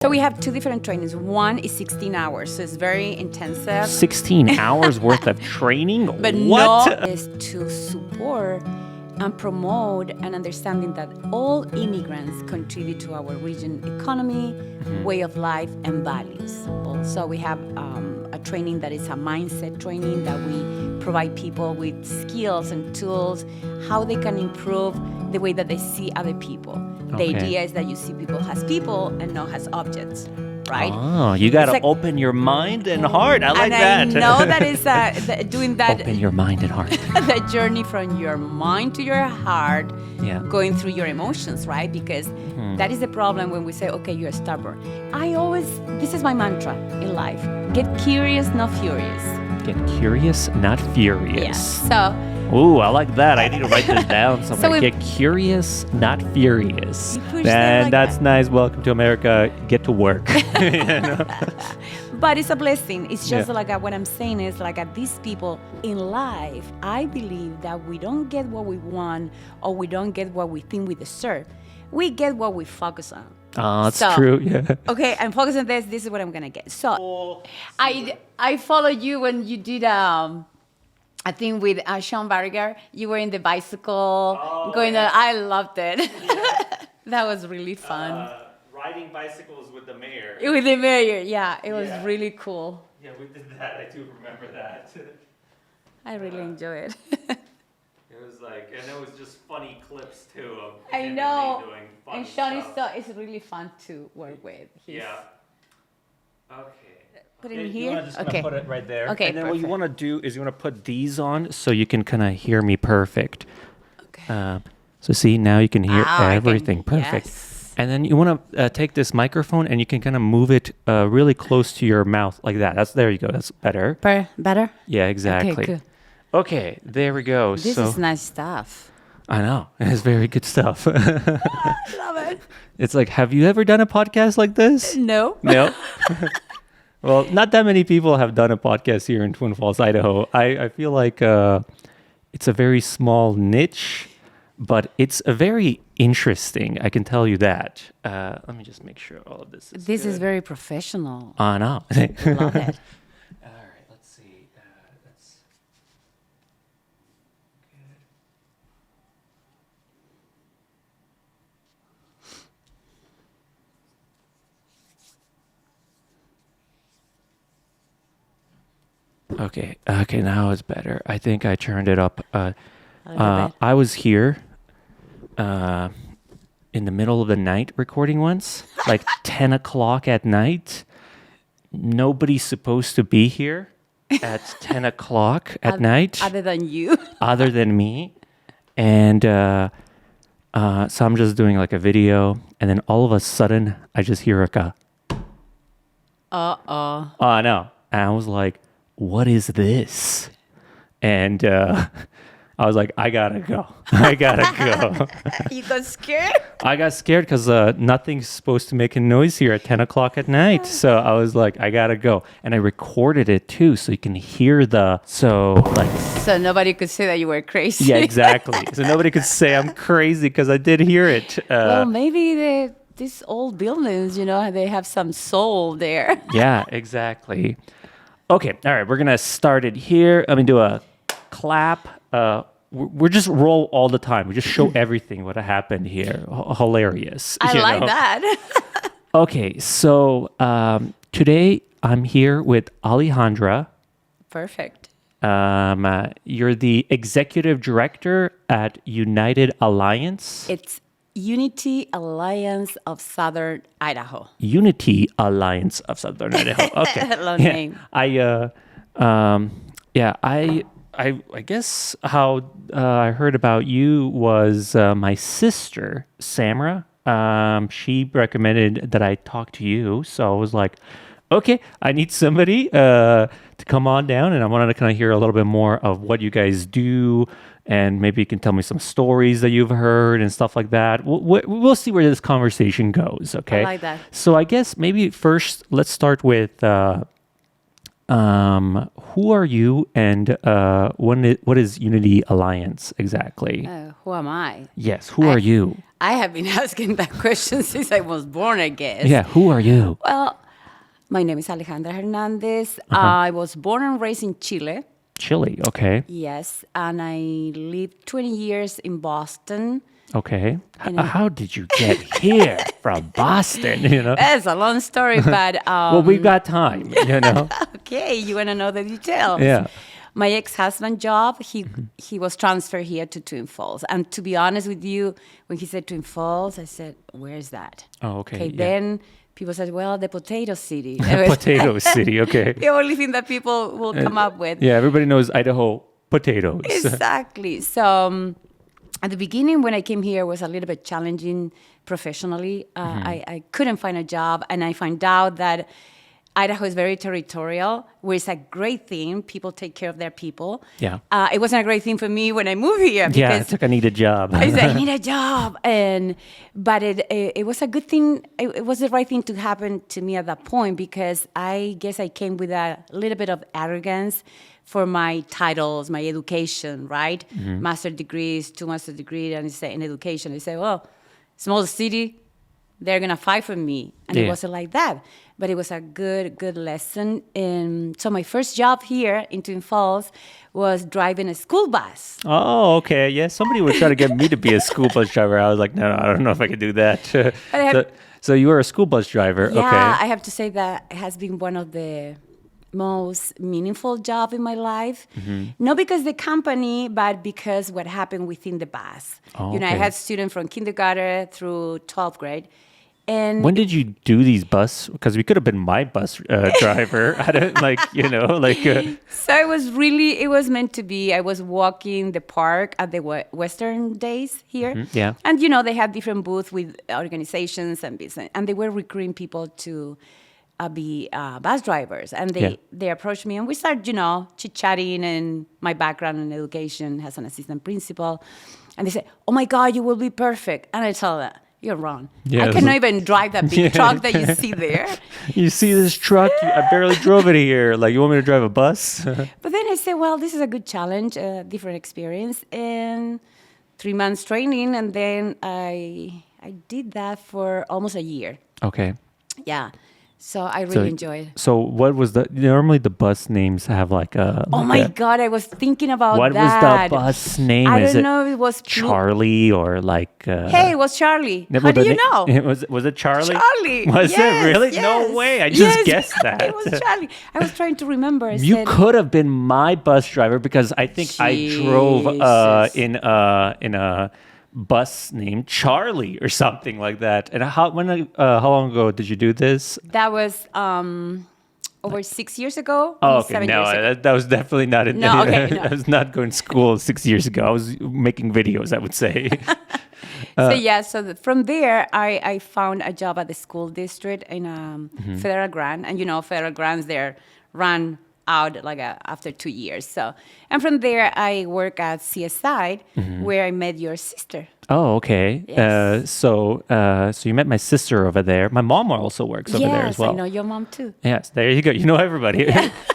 So we have two different trainings. One is 16 hours, so it's very intensive. 16 hours worth of training? But what? no, is to support and promote an understanding that all immigrants contribute to our region economy, way of life, and values. Also, we have a training that is a mindset training that we provide people with skills and tools, how they can improve the way that they see other people. The idea is that you see people as people and not as objects, right? Oh, you got to open your mind and heart. I like that. I know that is doing that. Open your mind and heart. The journey from your mind to your heart, going through your emotions, right? Because that is the problem when we say, okay, you're stubborn. This is my mantra in life. Get curious, not furious. Get curious, not furious. Yes. So. Ooh, I like that. I need to write this down somewhere. So get curious, not furious. And like that's nice. Welcome to America. Get to work. But it's a blessing. It's just like what I'm saying is like these people in life, I believe that we don't get what we want or we don't get what we think we deserve. We get what we focus on. Oh, that's true. Yeah. Okay, I'm focusing on this. This is what I'm gonna get. So, I followed you when you did I think with Sean Barriger, you were in the bicycle going. I loved it. That was really fun. Riding bicycles with the mayor. With the mayor, it was really cool. Yeah, we did that. I do remember that. I really enjoyed it. It was like, and it was just funny clips too of I him know. and me doing fun And Sean stuff. is really fun to work with. Okay. Put it in You here. want to just put it right there. Okay, and then what you perfect. want to do is you want to put these on so you can kind of hear me perfect. Okay. So see, now you can hear everything can, perfect. yes. And then you want to take this microphone and you can kind of move it really close to your mouth like that. There you go. That's better. Better? Yeah, exactly. Okay, good. Okay, there we go. This is nice stuff. I know. It's very good stuff. I love it. It's like, have you ever done a podcast like this? No. No? Well, not that many people have done a podcast here in Twin Falls, Idaho. I feel like it's a very small niche, but it's a very interesting. I can tell you that. Let me just make sure all of this is This good. is very professional. I know. Love it. All right, let's see. That's good. Okay, now it's better. I think I turned it up. I was here in the middle of the night recording once, like 10 o'clock at night. Nobody's supposed to be here at 10 o'clock at night. Other than you. Other than me. And so I'm just doing like a video. And then all of a sudden, I just hear like a... Uh-oh. Oh, no. And I was like, what is this? And I was like, I gotta go. I gotta go. You got scared? I got scared because nothing's supposed to make a noise here at 10 o'clock at night. So I was like, I gotta go. And I recorded it too, so you can hear So nobody could say that you were crazy. Yeah, exactly. So nobody could say I'm crazy because I did hear it. Well, maybe these old buildings, they have some soul there. Yeah, exactly. Okay, all right, we're gonna start it here. I'm gonna do a clap. We're just roll all the time. We just show everything what happened here. Hilarious. I like that. Okay, so today I'm here with Alejandra. Perfect. You're the executive director at United Alliance. It's Unity Alliance of Southern Idaho. Unity Alliance of Southern Idaho. Okay. Long name. I guess how I heard about you was my sister, Samra. She recommended that I talk to you. So I was like, okay, I need somebody to come on down. And I wanted to kind of hear a little bit more of what you guys do. And maybe you can tell me some stories that you've heard and stuff like that. We'll see where this conversation goes, okay? I like that. So I guess maybe first let's start with who are you and what is Unity Alliance exactly? Who am I? Yes, who are you? I have been asking that question since I was born, I guess. Yeah, who are you? Well, my name is Alejandra Hernandez. I was born and raised in Chile. Chile, okay. Yes, and I lived 20 years in Boston. Okay. How did you get here from Boston, That's a long story, but Well, we've got time, okay, you want to know the details? Yeah. My ex-husband job, he was transferred here to Twin Falls. And to be honest with you, when he said Twin Falls, I said, where is that? Oh, okay. Yeah. Then people said, well, the Potato City. Potato City, okay. The only thing that people will come up with. Yeah, everybody knows Idaho potatoes. Exactly. So at the beginning, when I came here, it was a little bit challenging professionally. I couldn't find a job, and I found out that Idaho is very territorial, which is a great thing. People take care of their people. Yeah. It wasn't a great thing for me when I moved here. Yeah, it's like I need a job. I said, I need a job. But it was a good thing. It was the right thing to happen to me at that point, because I guess I came with a little bit of arrogance for my titles, my education, right? Master degrees, 2 master degrees, and in education. They say, well, small city, they're going to fight for me. And it wasn't like that. But it was a good lesson. And so my first job here in Twin Falls was driving a school bus. Oh, okay. Yeah, somebody would try to get me to be a school bus driver. I was like, no, I don't know if I can do that. So you were a school bus driver. Yeah, okay. I have to say that it has been one of the most meaningful job in my life. Not because the company, but because what happened within the bus. Oh, I had students from kindergarten through 12th grade. And when did you do these bus? Because we could have been my bus driver. I don't so it was meant to be. I was walking the park at the Western days here. Yeah. And, they had different booths with organizations and business. And they were recruiting people to be bus drivers. And they approached me, and we started, chit-chatting, and my background in education as an assistant principal. And they said, oh, my God, you will be perfect. And I told them, you're wrong. Yeah, I cannot even drive that big truck that you see there. You see this truck? I barely drove it here. Like, you want me to drive a bus? But then I said, well, this is a good challenge, a different experience, and 3 months training. And then I did that for almost a year. Okay. Yeah. So I really enjoyed it. So what was normally the bus names have like a... Oh my God, I was thinking about what that. was the bus name? I Is don't it know if it was... Charlie or like... Hey, it was Charlie. How do you know? Was it Charlie? Charlie. Was Yes, it really? yes. No way. I just Yes. guessed that. It was Charlie. I was trying to remember. You could have been my bus driver, because I think I drove Jesus. in a bus named Charlie or something like that. And how long ago did you do this? That was over 6 years ago. Oh, okay. 7 No, years ago. that was definitely not it. No, okay, no. I was not going to school 6 years ago. I was making videos, I would say. So from there, I found a job at the school district in a federal grant. And, federal grants, they're run out after 2 years. So, and from there, I work at CSI, where I met your sister. Oh, okay. Yes. So you met my sister over there. My mom also works over there as well. Yes, I know your mom too. Yes, there you go. You know everybody.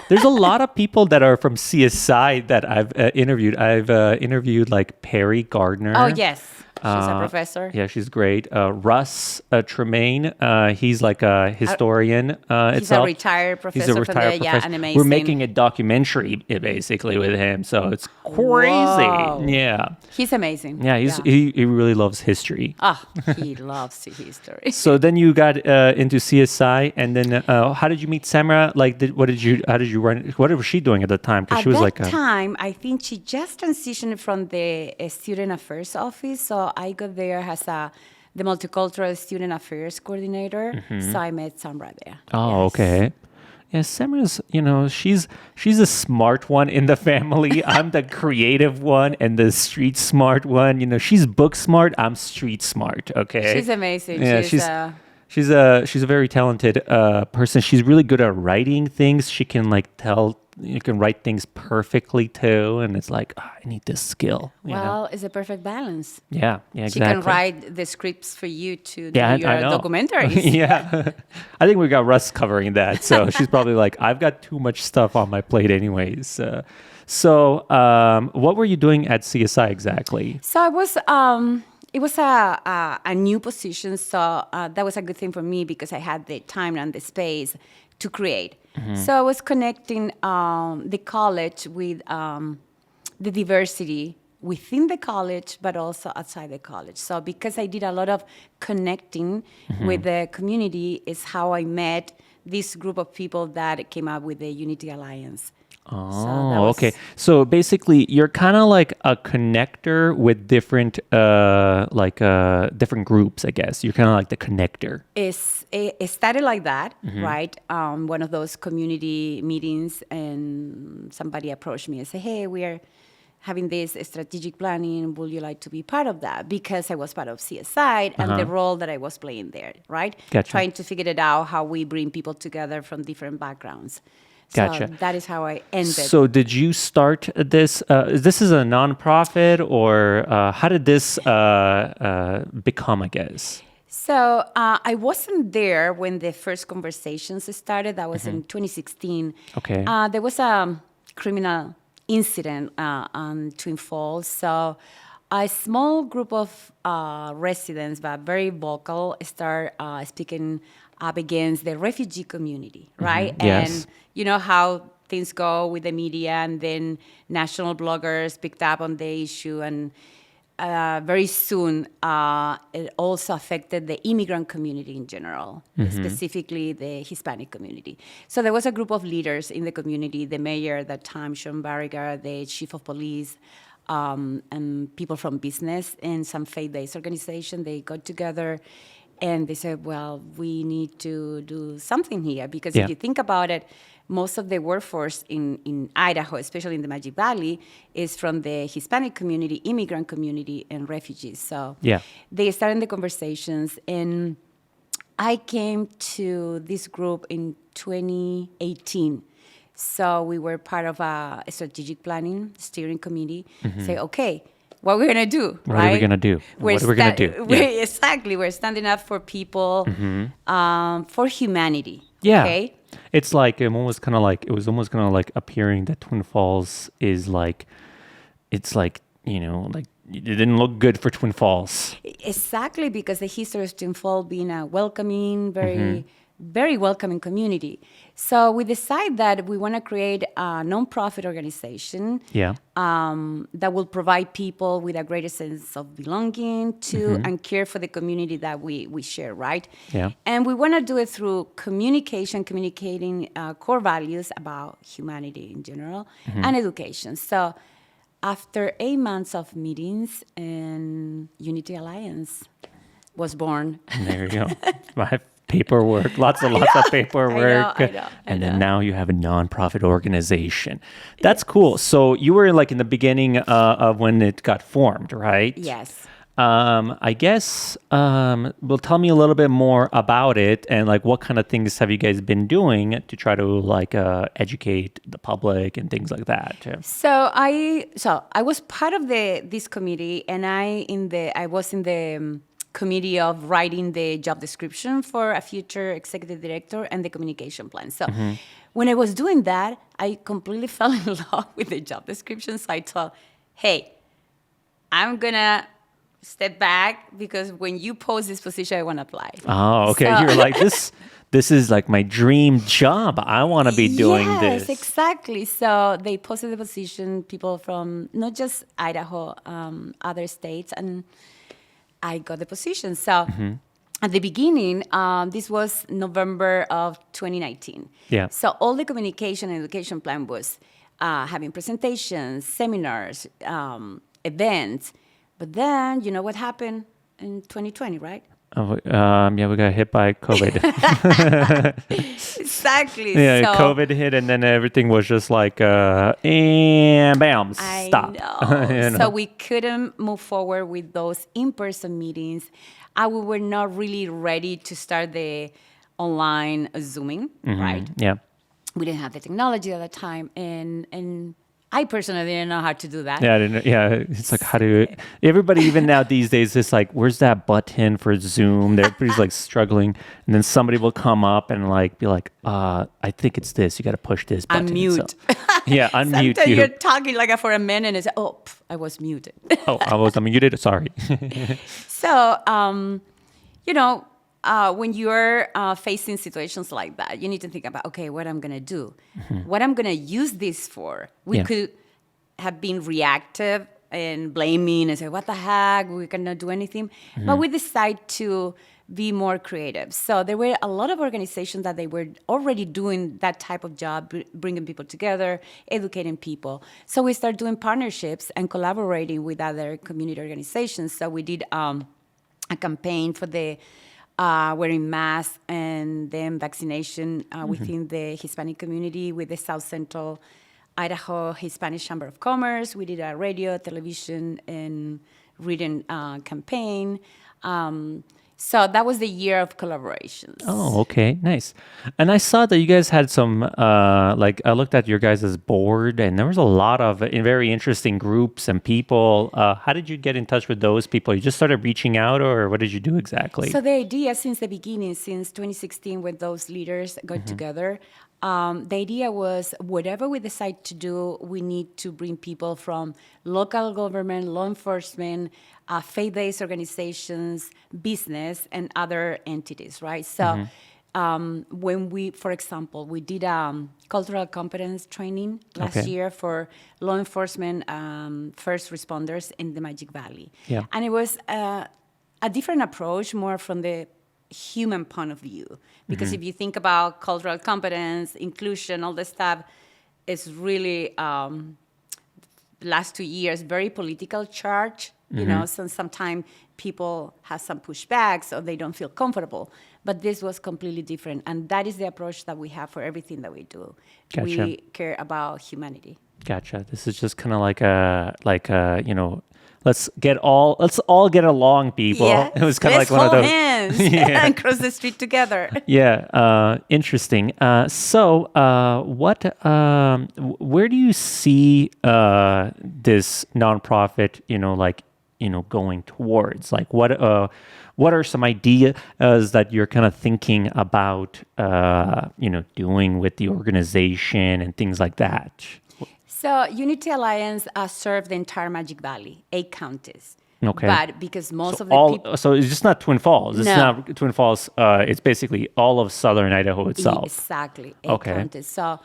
There's a lot of people that are from CSI that I've interviewed. I've interviewed like Perry Gardner. Oh, yes. She's a professor. Yeah, she's great. Russ Tremaine, he's like a historian He's a retired professor. He's a retired from there. professor. Yeah, and amazing. We're making a documentary basically with him, so it's crazy. Whoa. Yeah. He's amazing. Yeah, he really loves history. He loves history. So then you got into CSI, and then how did you meet Samra? Like, how did you run? What was she doing at the time? Because she was like time, I think she just transitioned from the student affairs office. So I got there as the multicultural student affairs coordinator. So I met Sombra there. Oh, Yes. okay. Yeah, Samra's, she's a smart one in the family. I'm the creative one and the street smart one. She's book smart. I'm street smart. Okay. She's amazing. Yeah, she's a very talented person. She's really good at writing things. She can you can write things perfectly too, and it's like, I need this skill. Well, it's a perfect balance. Yeah, exactly. She can write the scripts for you to do Yeah, your I know. documentaries. Yeah. I think we got Russ covering that. So she's probably like, I've got too much stuff on my plate anyways. So what were you doing at CSI exactly? So I was it was a new position, so that was a good thing for me because I had the time and the space to create. So I was connecting the college with the diversity within the college, but also outside the college. So because I did a lot of connecting with the community is how I met this group of people that came up with the Unity Alliance. Oh, okay. So basically, you're kind of like a connector with different, different groups, I guess. You're kind of like the connector. It started like that, right? One of those community meetings, and somebody approached me and said, "Hey, we are having this strategic planning. Would you like to be part of that?" Because I was part of CSI and the role that I was playing there, right? Gotcha. Trying to figure it out how we bring people together from different backgrounds. Gotcha. So that is how I ended. So did you start this? This is a nonprofit, or how did this become, I guess? So I wasn't there when the first conversations started. That was in 2016. Okay. There was a criminal incident on Twin Falls. So a small group of residents, but very vocal, start speaking up against the refugee community, right? Yes. And you know how things go with the media, and then national bloggers picked up on the issue, and very soon it also affected the immigrant community in general, specifically the Hispanic community. So there was a group of leaders in the community, the mayor at that time, Sean Barriger, the chief of police, and people from business and some faith-based organization. They got together and they said, well, we need to do something here, because if you think about it, most of the workforce in Idaho, especially in the Magic Valley, is from the Hispanic community, immigrant community, and refugees. So they started the conversations, and I came to this group in 2018. So we were part of a strategic planning steering committee. Say, okay, what we're gonna do, What are we gonna do? What are we gonna do? Exactly, we're standing up for people, for humanity. Yeah. Okay? It's like it was almost kind of like appearing that Twin Falls is like, it's like, you know, like it didn't look good for Twin Falls. Exactly, because the history of Twin Falls being a welcoming, very welcoming community. So we decided that we want to create a nonprofit organization that will provide people with a greater sense of belonging to and care for the community that we share, right? Yeah. And we want to do it through communicating core values about humanity in general and education. So after 8 months of meetings, and Unity Alliance was born. And there you go. My paperwork, lots of paperwork. I know. And then now you have a nonprofit organization. That's cool. So you were like in the beginning of when it got formed, right? Yes. I guess, well, tell me a little bit more about it, and like what kind of things have you guys been doing to try to like educate the public and things like that? So I was part of this committee, and I was in the committee of writing the job description for a future executive director and the communication plan. So when I was doing that, I completely fell in love with the job description. So I thought, hey, I'm gonna step back, because when you post this position, I want to apply. Oh, okay. So, you're like, this is like my dream job. I want to be doing this. Yes, exactly. So they posted the position, people from not just Idaho, other states, and I got the position. So at the beginning, this was November of 2019. Yeah. So all the communication and education plan was having presentations, seminars, events. But then, you know what happened in 2020, right? Oh, yeah, we got hit by COVID. Exactly. Yeah, so, COVID hit, and then everything was just like, and bam, stop. I know. You know? So we couldn't move forward with those in-person meetings. We were not really ready to start the online Zooming, right? Yeah. We didn't have the technology at the time, and I personally didn't know how to do that. Yeah, I didn't know. Yeah, it's like how do everybody even now these days? It's like, where's that button for Zoom? Everybody's like struggling, and then somebody will come up and like be like, I think it's this. You got to push this button. Unmute. Yeah, unmute Sometimes you. you're talking like for a minute and it's I was muted. Oh, I was unmuted. Sorry. So, when you're facing situations like that, you need to think about, okay, what I'm going to do, what I'm going to use this for. We could have been reactive and blaming and say, what the heck, we cannot do anything. But we decide to be more creative. So there were a lot of organizations that they were already doing that type of job, bringing people together, educating people. So we started doing partnerships and collaborating with other community organizations. So we did a campaign for the wearing masks and then vaccination within the Hispanic community with the South Central Idaho Hispanic Chamber of Commerce. We did a radio, television, and written campaign. So that was the year of collaborations. Oh, okay, nice. And I saw that you guys had some, like I looked at your guys' board, and there was a lot of very interesting groups and people. How did you get in touch with those people? You just started reaching out, or what did you do exactly? So the idea since the beginning, since 2016, when those leaders got together, the idea was whatever we decide to do, we need to bring people from local government, law enforcement, faith-based organizations, business, and other entities, right? So when we, for example, we did cultural competence training last year for law enforcement first responders in the Magic Valley. Yeah. And it was a different approach, more from the human point of view. Because if you think about cultural competence, inclusion, all this stuff, it's really, last 2 years, very political charge. You know, so sometimes people have some pushbacks or they don't feel comfortable. But this was completely different. And that is the approach that we have for everything that we do. Gotcha. We care about humanity. Gotcha. This is just kind of like a, you know, let's all get along, people. Yeah. It was kind of Let's like one of hold those. hands and cross the street together. Yeah, interesting. So, where do you see this nonprofit, going towards? Like, what are some ideas that you're kind of thinking about, doing with the organization and things like that? So Unity Alliance serves the entire Magic Valley, 8 counties. Okay. But because most of the people... So it's just not Twin Falls. It's No. not Twin Falls. It's basically all of southern Idaho itself. Exactly, 8 Okay. counties. So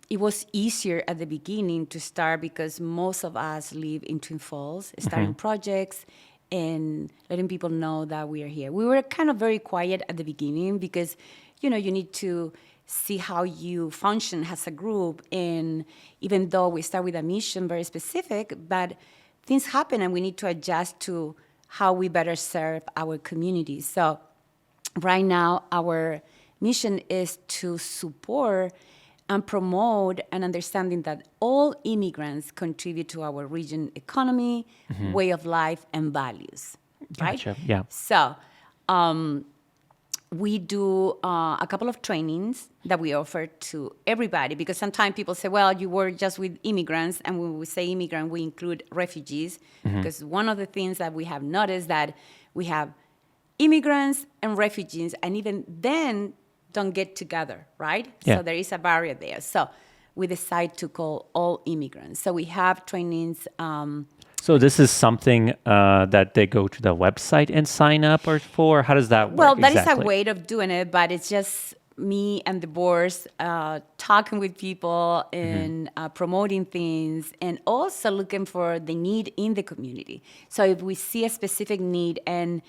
it was easier at the beginning to start because most of us live in Twin Falls, starting projects and letting people know that we are here. We were kind of very quiet at the beginning because, you need to see how you function as a group. And even though we start with a mission very specific, but things happen and we need to adjust to how we better serve our community. So right now, our mission is to support and promote an understanding that all immigrants contribute to our region economy, way of life, and values. Right? Gotcha. Yeah. So we do a couple of trainings that we offer to everybody because sometimes people say, well, you work just with immigrants. And when we say immigrant, we include refugees because one of the things that we have noticed that we have immigrants and refugees and even then don't get together, right? Yeah. So there is a barrier there. So we decide to call all immigrants. So we have trainings. So this is something that they go to the website and sign up or for? How does that work? Well, that is exactly? a way of doing it, but it's just me and the boards talking with people and promoting things and also looking for the need in the community. So if we see a specific need and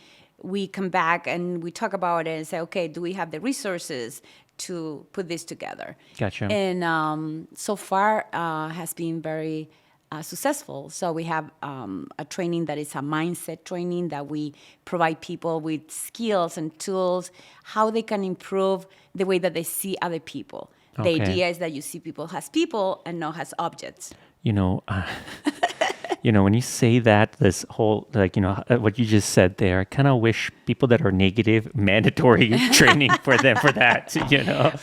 we come back and we talk about it and say, okay, do we have the resources to put this together? Gotcha. And so far has been very successful. So we have a training that is a mindset training that we provide people with skills and tools, how they can improve the way that they see other people. Okay. The idea is that you see people as people and not as objects. When you say that, this whole, what you just said there, I kind of wish people that are negative, mandatory training for them for that,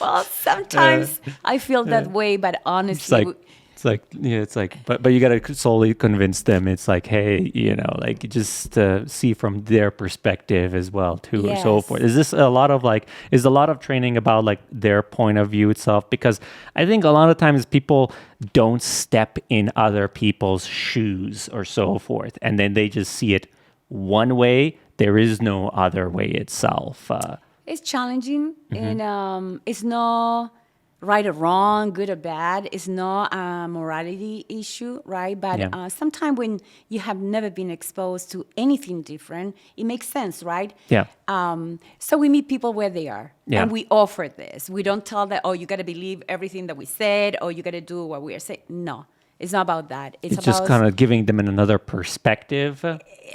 Well, sometimes I feel that way, but honestly, but you got to slowly convince them. It's like, hey, like just see from their perspective as well too, or so Yes. forth. Is a lot of training about like their point of view itself? Because I think a lot of times people don't step in other people's shoes or so forth, and then they just see it one way. There is no other way itself. It's challenging, and it's not right or wrong, good or bad. It's not a morality issue, right? But Yeah. sometimes when you have never been exposed to anything different, it makes sense, right? Yeah. So we meet people where they are, Yeah. and we offer this. We don't tell them, oh, you got to believe everything that we said, or you got to do what we are saying. No, it's not about that. It's about just kind of giving them another perspective.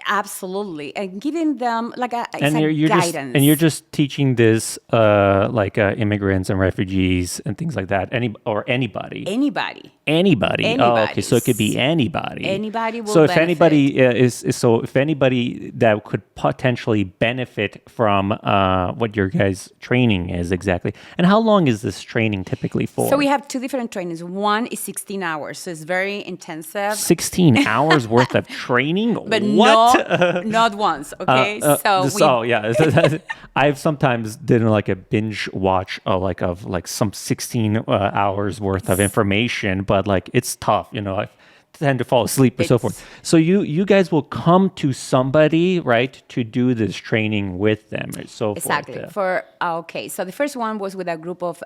absolutely, and giving them like it's And a you're guidance. you're just teaching this immigrants and refugees and things like that. Anybody. Anybody. Oh, okay, so it could be anybody. Anybody will So if benefit. anybody if anybody that could potentially benefit from what your guys' training is exactly, and how long is this training typically for? So we have two different trainings. One is 16 hours, so it's very intensive. 16 hours worth of training. But what? not once, okay? I've sometimes did like a binge watch of some 16 hours worth of information, but like it's tough, I tend to fall asleep or so forth. So you guys will come to somebody, right, to do this training with them or so Exactly. forth. Okay, so the first one was with a group of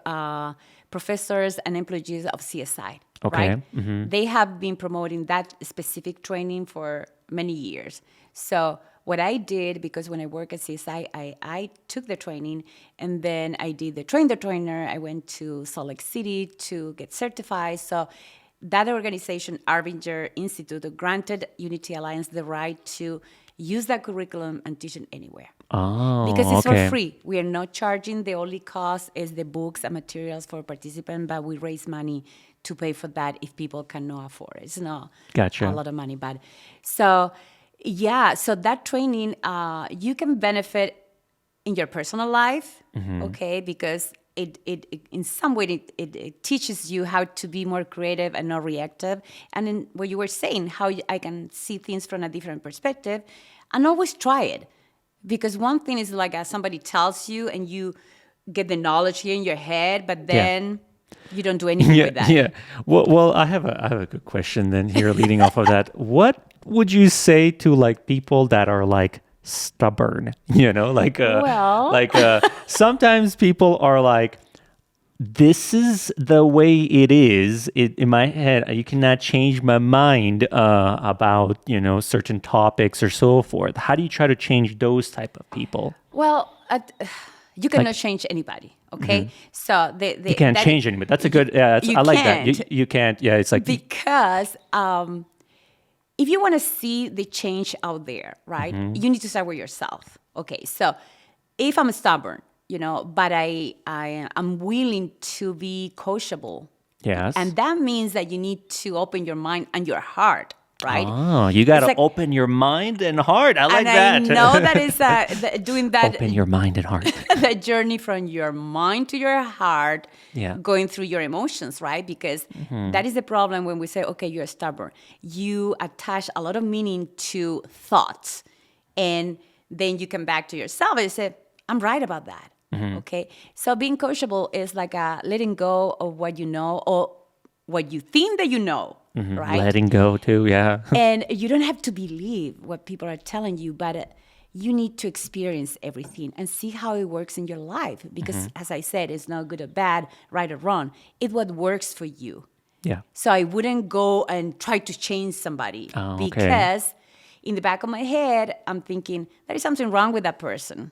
professors and employees of CSI. Okay. Right? They have been promoting that specific training for many years. So what I did, because when I work at CSI, I took the training, and then I did the train the trainer. I went to Salt Lake City to get certified. So that organization, Arbinger Institute, granted Unity Alliance the right to use that curriculum and teach it anywhere. Oh, Because it's okay. for free. We are not charging. The only cost is the books and materials for participants, but we raise money to pay for that if people cannot afford it. It's not Gotcha. a lot of money. But so that training, you can benefit in your personal life, okay? Because it in some way it teaches you how to be more creative and not reactive. And in what you were saying, how I can see things from a different perspective, and always try it. Because one thing is like somebody tells you and you get the knowledge here in your head, but then you don't do anything with that. Yeah. Well, I have a good question then here leading off of that. What would you say to like people that are like stubborn, sometimes people are like, this is the way it is. In my head, you cannot change my mind about, certain topics or so forth. How do you try to change those type of people? Well, you cannot change anybody, okay? So You can't change anybody. That's a good, I like that. You can't, it's like. Because if you want to see the change out there, right, you need to start with yourself. Okay, so if I'm stubborn, but I'm willing to be coachable. Yes. And that means that you need to open your mind and your heart, right? Oh, you got to open your mind and heart. I like that. And I know that is doing that. Open your mind and heart. The journey from your mind to your heart, going through your emotions, right? Because that is the problem when we say, okay, you're stubborn. You attach a lot of meaning to thoughts. And then you come back to yourself and say, I'm right about that. Okay, so being coachable is like letting go of what you know or what you think that you know, right? Letting go too, yeah. And you don't have to believe what people are telling you, but you need to experience everything and see how it works in your life. Because as I said, it's not good or bad, right or wrong. It's what works for you. Yeah. So I wouldn't go and try to change somebody because in the back of my head, I'm thinking there is something wrong with that person.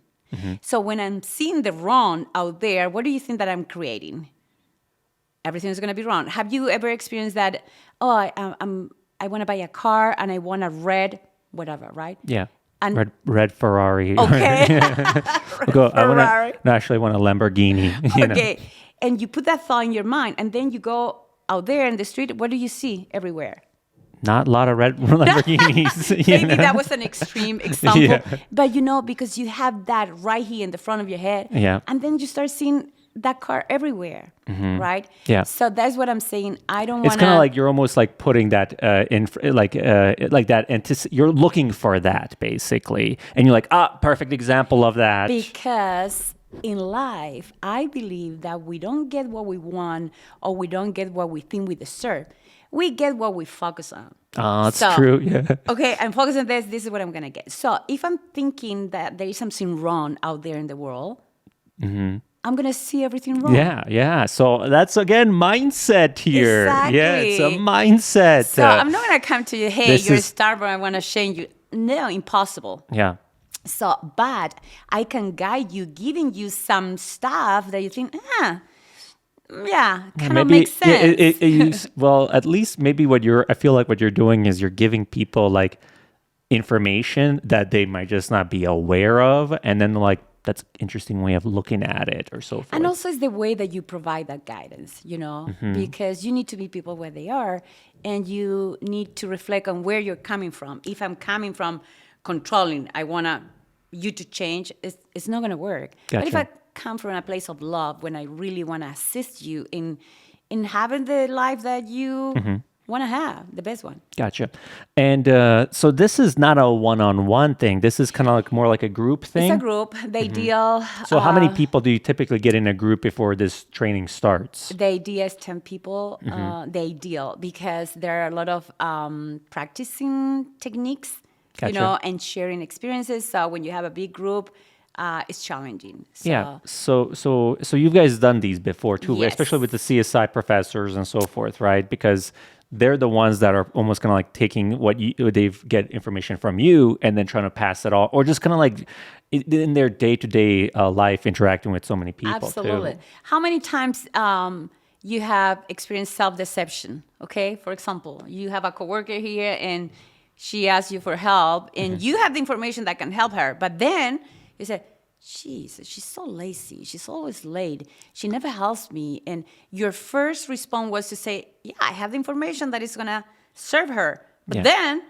So when I'm seeing the wrong out there, what do you think that I'm creating? Everything is going to be wrong. Have you ever experienced that? Oh, I want to buy a car and I want a red whatever, right? Yeah. And red Ferrari. okay. I actually want a Lamborghini. Okay. And you put that thought in your mind, and then you go out there in the street. What do you see everywhere? Not a lot of red Lamborghinis. Maybe that was an extreme example. But because you have that right here in the front of your head. Yeah. And then you start seeing that car everywhere, right? Yeah. So that's what I'm saying. I don't want It's kind of like you're almost like putting that like that. You're looking for that basically, and you're like, perfect example of that. because in life, I believe that we don't get what we want or we don't get what we think we deserve. We get what we focus on. That's true. Yeah. Okay, I'm focused on this. This is what I'm going to get. So if I'm thinking that there is something wrong out there in the world, I'm going to see everything wrong. Yeah. So that's again mindset here. Exactly. Yeah, it's a mindset. So I'm not going to come to you, hey, this you're is- a Starbucks, I want to change you. No, impossible. Yeah. So, but I can guide you, giving you some stuff that you think, kind of makes sense. Well, at least maybe I feel like what you're doing is you're giving people like information that they might just not be aware of. And then like, that's an interesting way of looking at it or so forth. And also it's the way that you provide that guidance, because you need to meet people where they are and you need to reflect on where you're coming from. If I'm coming from controlling, I want you to change, it's not going to work. Gotcha. But if I come from a place of love, when I really want to assist you in having the life that you want to have, the best one. Gotcha. And so this is not a one-on-one thing. This is kind of like more like a group thing. It's a group. They deal. So how many people do you typically get in a group before this training starts? The idea is 10 people. They deal because there are a lot of practicing techniques, Gotcha. and sharing experiences. So when you have a big group, it's challenging. So, Yeah. So you guys done these before too, Yes. especially with the CSI professors and so forth, right? Because they're the ones that are almost kind of like taking what they've get information from you and then trying to pass it on, or just kind of like in their day-to-day life interacting with so many people. Absolutely. Too. How many times you have experienced self-deception? Okay, for example, you have a coworker here and she asks you for help, and you have the information that can help her, but then you say, "Jeez, she's so lazy. She's always late. She never helps me." And your first response was to say, "Yeah, I have the information that is gonna serve her," but Yeah. then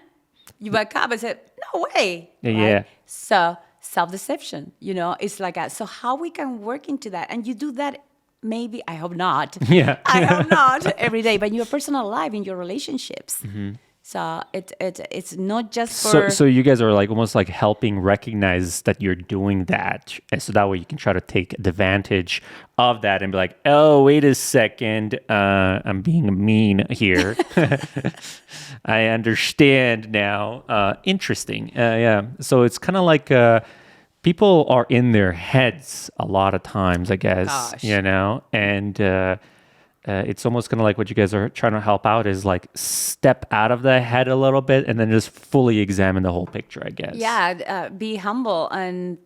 you back up and said, "No way." Yeah. So self-deception, it's like so how we can work into that, and you do that. Maybe I hope not. Yeah. I hope not every day, but in your personal life, in your relationships. So it's not just for. So you guys are like almost like helping recognize that you're doing that, and so that way you can try to take advantage of that and be like, oh, wait a second, I'm being mean here. I understand now. Interesting. Yeah. So it's kind of like people are in their heads a lot of times, I guess. Gosh. And. It's almost kind of like what you guys are trying to help out is like step out of the head a little bit and then just fully examine the whole picture, I guess. Yeah, be humble and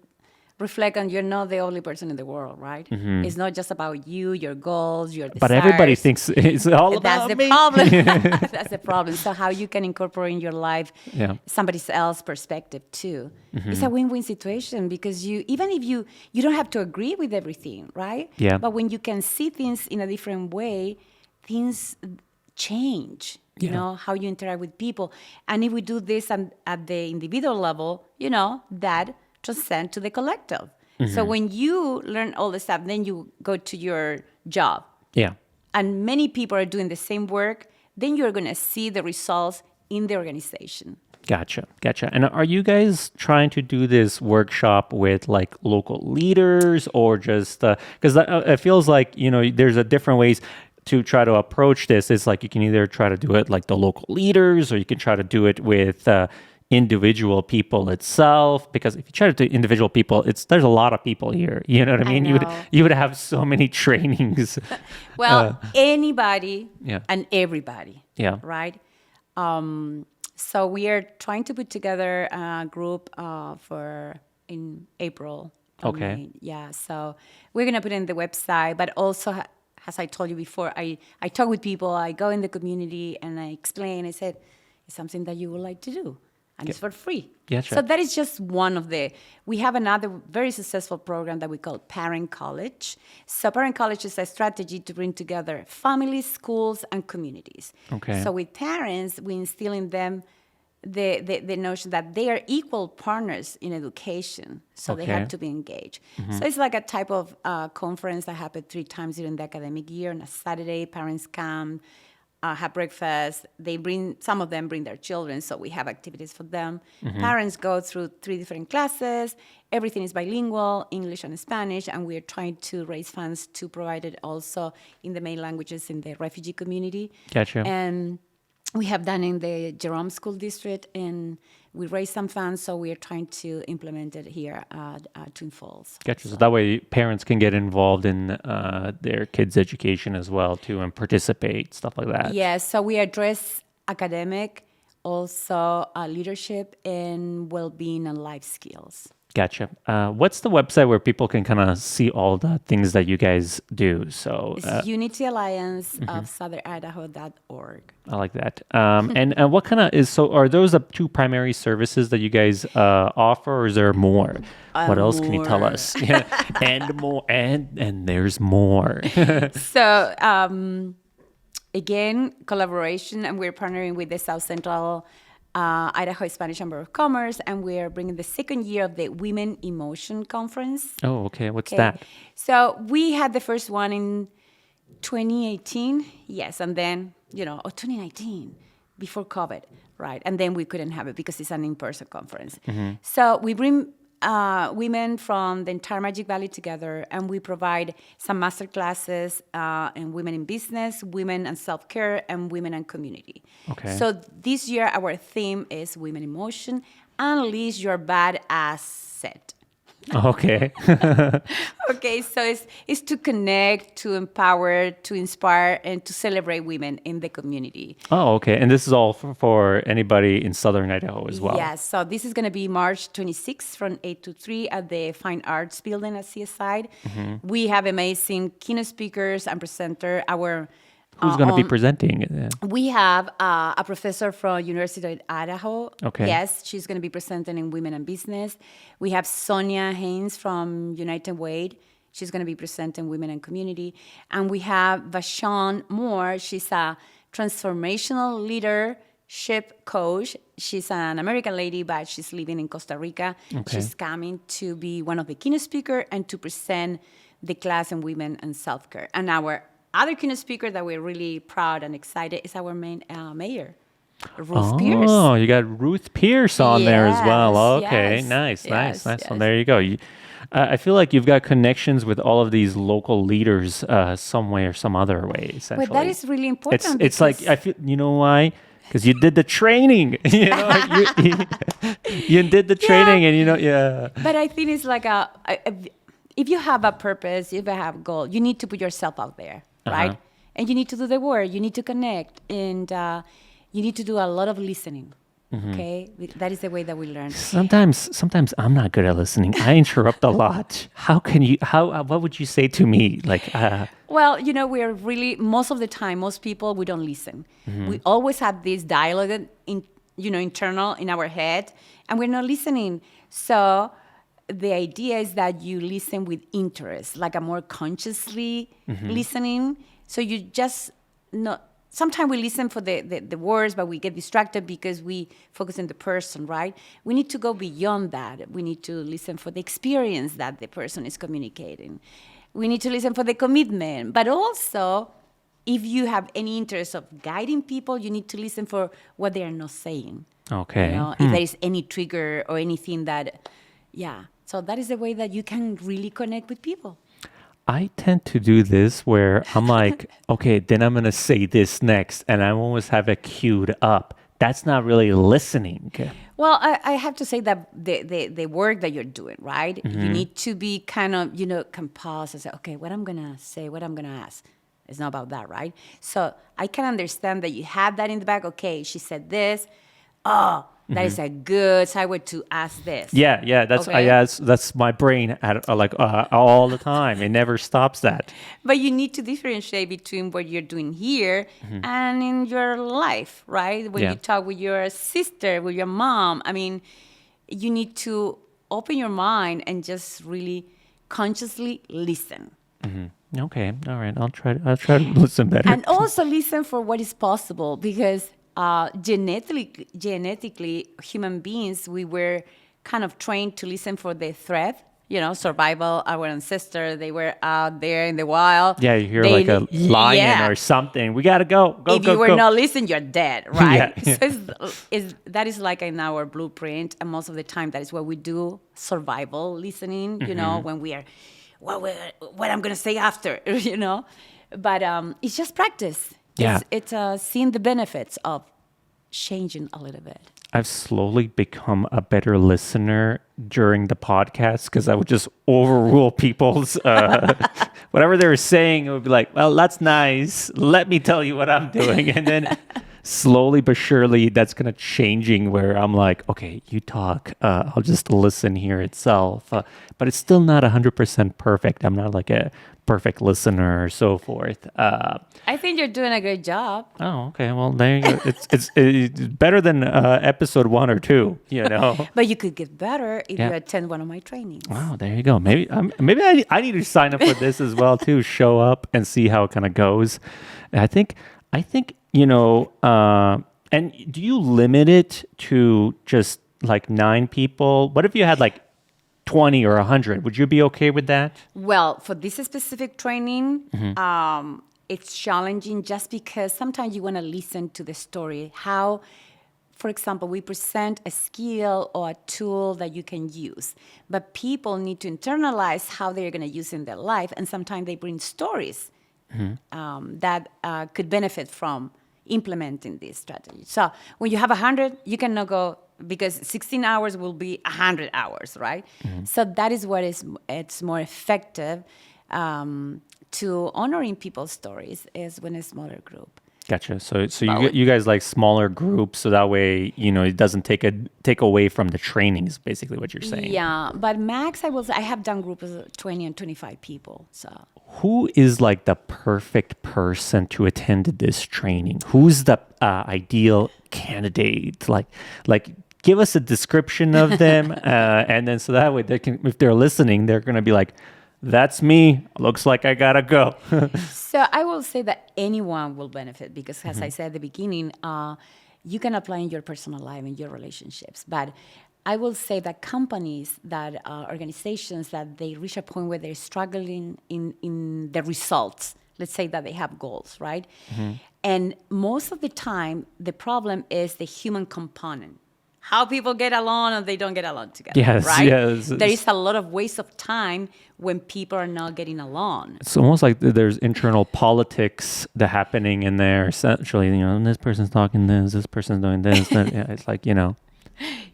reflect on you're not the only person in the world, right? It's not just about you, your goals, your desires. But everybody thinks it's all about That's the me. problem. That's the problem. So how you can incorporate in your life somebody else's perspective too. It's a win-win situation because even if you don't have to agree with everything, right? Yeah. But when you can see things in a different way, things change. You know, how you interact with people. And if we do this at the individual level, that transcend to the collective. So when you learn all this stuff, then you go to your job. Yeah. And many people are doing the same work, then you're going to see the results in the organization. Gotcha. And are you guys trying to do this workshop with like local leaders or just because it feels like, there's a different ways to try to approach this. It's like you can either try to do it like the local leaders or you can try to do it with individual people itself, because if you try to do individual people, there's a lot of people here. You know what I mean? You would have so many trainings. Well, anybody Yeah. and everybody. Yeah. Right? So we are trying to put together a group in April. Okay. Yeah. So we're gonna put it in the website, but also as I told you before, I talk with people, I go in the community and I explain, I said, it's something that you would like to do. And it's for free. Yeah, sure. So that is just one of we have another very successful program that we call Parent College. So Parent College is a strategy to bring together families, schools, and communities. Okay. So with parents, we instill in them the notion that they are equal partners in education, so they Okay. have to be engaged. So it's like a type of conference that happened 3 times during the academic year. On a Saturday, parents come, have breakfast. Some of them bring their children, so we have activities for them. Parents go through 3 different classes. Everything is bilingual, English and Spanish, and we're trying to raise funds to provide it also in the main languages in the refugee community. Gotcha. And we have done in the Jerome School District, and we raised some funds, so we are trying to implement it here at Twin Falls. Gotcha. So that way parents can get involved in their kids' education as well too and participate, stuff like that. Yes, so we address academic, also leadership and well-being and life skills. Gotcha. What's the website where people can kind of see all the things that you guys do? So It's Unity Alliance of Southern Idaho.org. I like that. And what kind of are those the 2 primary services that you guys offer, or is there more? What else can you tell More. us? Yeah. And more, and there's more. So, again, collaboration, and we're partnering with the South Central Idaho Spanish Chamber of Commerce, and we're bringing the 2nd year of the Women in Motion Conference. Oh, okay. What's Okay. that? So we had the first one in 2018, yes, and then, 2019, before COVID, right? And then we couldn't have it because it's an in-person conference. So we bring women from the entire Magic Valley together, and we provide some master classes in women in business, women and self-care, and women and community. Okay. So this year, our theme is Women in Motion, Unleash Your Badass Set. Okay. Okay, so it's to connect, to empower, to inspire, and to celebrate women in the community. Oh, okay. And this is all for anybody in Southern Idaho as well. Yes, so this is going to be March 26th from 8 to 3 at the Fine Arts Building at CSI. We have amazing keynote speakers and presenter. Who's going to be presenting? We have a professor from University of Idaho. Okay. Yes, she's going to be presenting in Women and Business. We have Sonia Haynes from United Way. She's going to be presenting Women and Community. And we have Vashon Moore. She's a transformational leadership coach. She's an American lady, but she's living in Costa Rica. Okay. She's coming to be one of the keynote speakers and to present the class in women and self-care. And our other keynote speaker that we're really proud and excited is our main mayor, Ruth Pierce. Oh, you got Ruth Pierce on there as well. Yes, Okay, yes, nice. yes, So yes. there you go. I feel like you've got connections with all of these local leaders some way or some other way, essentially. But that is really important. It's like, I feel, you know why? Because you did the training. You did the training and yeah. But I think it's like if you have a purpose, if you have a goal, you need to put yourself out there, right? And you need to do the work. You need to connect, and you need to do a lot of listening. Okay, that is the way that we learn. Sometimes I'm not good at listening. I interrupt a lot. What would you say to me? Like, Well, we're really, most of the time, most people, we don't listen. We always have this dialogue internal in our head, and we're not listening. So the idea is that you listen with interest, like a more consciously listening. So you just not. Sometimes we listen for the words, but we get distracted because we focus on the person, right? We need to go beyond that. We need to listen for the experience that the person is communicating. We need to listen for the commitment. But also, if you have any interest of guiding people, you need to listen for what they are not saying. okay. If there is any trigger or anything that, So that is the way that you can really connect with people. I tend to do this where I'm like, okay, then I'm going to say this next. And I almost have it queued up. That's not really listening. Well, I have to say that the work that you're doing, right? You need to be kind of, composed and say, okay, what I'm going to say, what I'm going to ask. It's not about that, right? So I can understand that you have that in the back. Okay, she said this. Oh, that is a good segue to ask this. Yeah. That's Okay. that's my brain all the time. It never stops that. But you need to differentiate between what you're doing here and in your life, right? When Yeah. you talk with your sister, with your mom, I mean, you need to open your mind and just really consciously listen. Okay, all right. I'll try to listen better. And also listen for what is possible, because Genetically, human beings, we were kind of trained to listen for the threat. Survival. Our ancestors, they were out there in the wild. Yeah, you hear like a lion or something. We gotta go. If you were not listening, you're dead, right? Yeah. So that is like in our blueprint, and most of the time that is what we do. Survival listening. When we are, what I'm gonna say after. But it's just practice. Yeah. It's seeing the benefits of changing a little bit. I've slowly become a better listener during the podcast because I would just overrule people's whatever they were saying. It would be like, well, that's nice. Let me tell you what I'm doing. And then slowly but surely that's going to changing where I'm like, okay, you talk. I'll just listen here itself. But it's still not 100% perfect. I'm not like a perfect listener or so forth. I think you're doing a great job. Oh, okay. Well, there you go. It's better than episode 1 or 2, But you could get better if you attend one of my trainings. Wow, there you go. Maybe I need to sign up for this as well too. Show up and see how it kind of goes. I think and do you limit it to just like 9 people? What if you had like 20 or 100? Would you be okay with that? Well, for this specific training, it's challenging just because sometimes you want to listen to the story. How, for example, we present a skill or a tool that you can use, but people need to internalize how they're going to use it in their life, and sometimes they bring stories that could benefit from implementing this strategy. So when you have 100, you cannot go, because 16 hours will be 100 hours, right? So that is what it's more effective to honoring people's stories is when a smaller group. Gotcha. So you guys like smaller groups, so that way it doesn't take away from the training. Is basically what you're saying. Yeah, but max I have done groups of 20 and 25 people. So who is like the perfect person to attend this training? Who's the ideal candidate? Like give us a description of them, and then so that way they can, if they're listening, they're gonna be like, that's me. Looks like I gotta go. So I will say that anyone will benefit because, as I said at the beginning, you can apply in your personal life and your relationships. But I will say that companies, that organizations, that they reach a point where they're struggling in the results. Let's say that they have goals, right? And most of the time, the problem is the human component. How people get along and they don't get along together, right? Yes. There is a lot of waste of time when people are not getting along. It's almost like there's internal politics that happening in there. Essentially, this person's talking this person's doing this. It's like,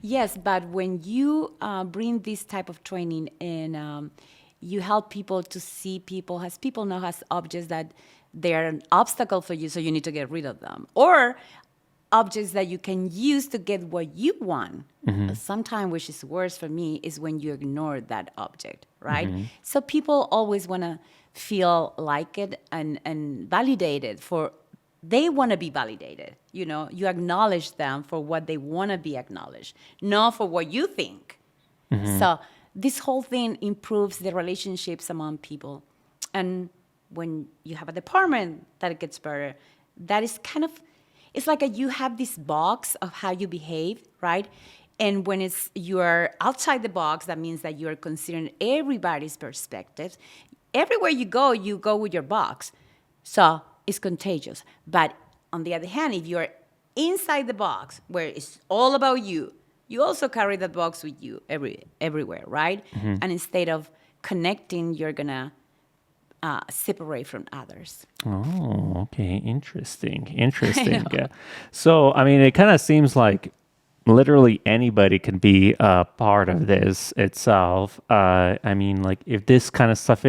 Yes, but when you bring this type of training and you help people to see people as people now as objects that they're an obstacle for you, so you need to get rid of them. Or objects that you can use to get what you want. Sometimes, which is worse for me, is when you ignore that object, right? So people always want to feel like it and validated for, they want to be validated. You acknowledge them for what they want to be acknowledged, not for what you think. So this whole thing improves the relationships among people. And when you have a department that gets better, that is kind of, it's like you have this box of how you behave, right? And when you are outside the box, that means that you are considering everybody's perspectives. Everywhere you go with your box. So it's contagious. But on the other hand, if you're inside the box where it's all about you, you also carry that box with you everywhere, right? And instead of connecting, you're going to separate from others. Oh, okay. Interesting. Yeah. So, it kind of seems like literally anybody can be a part of this itself. If this kind of stuff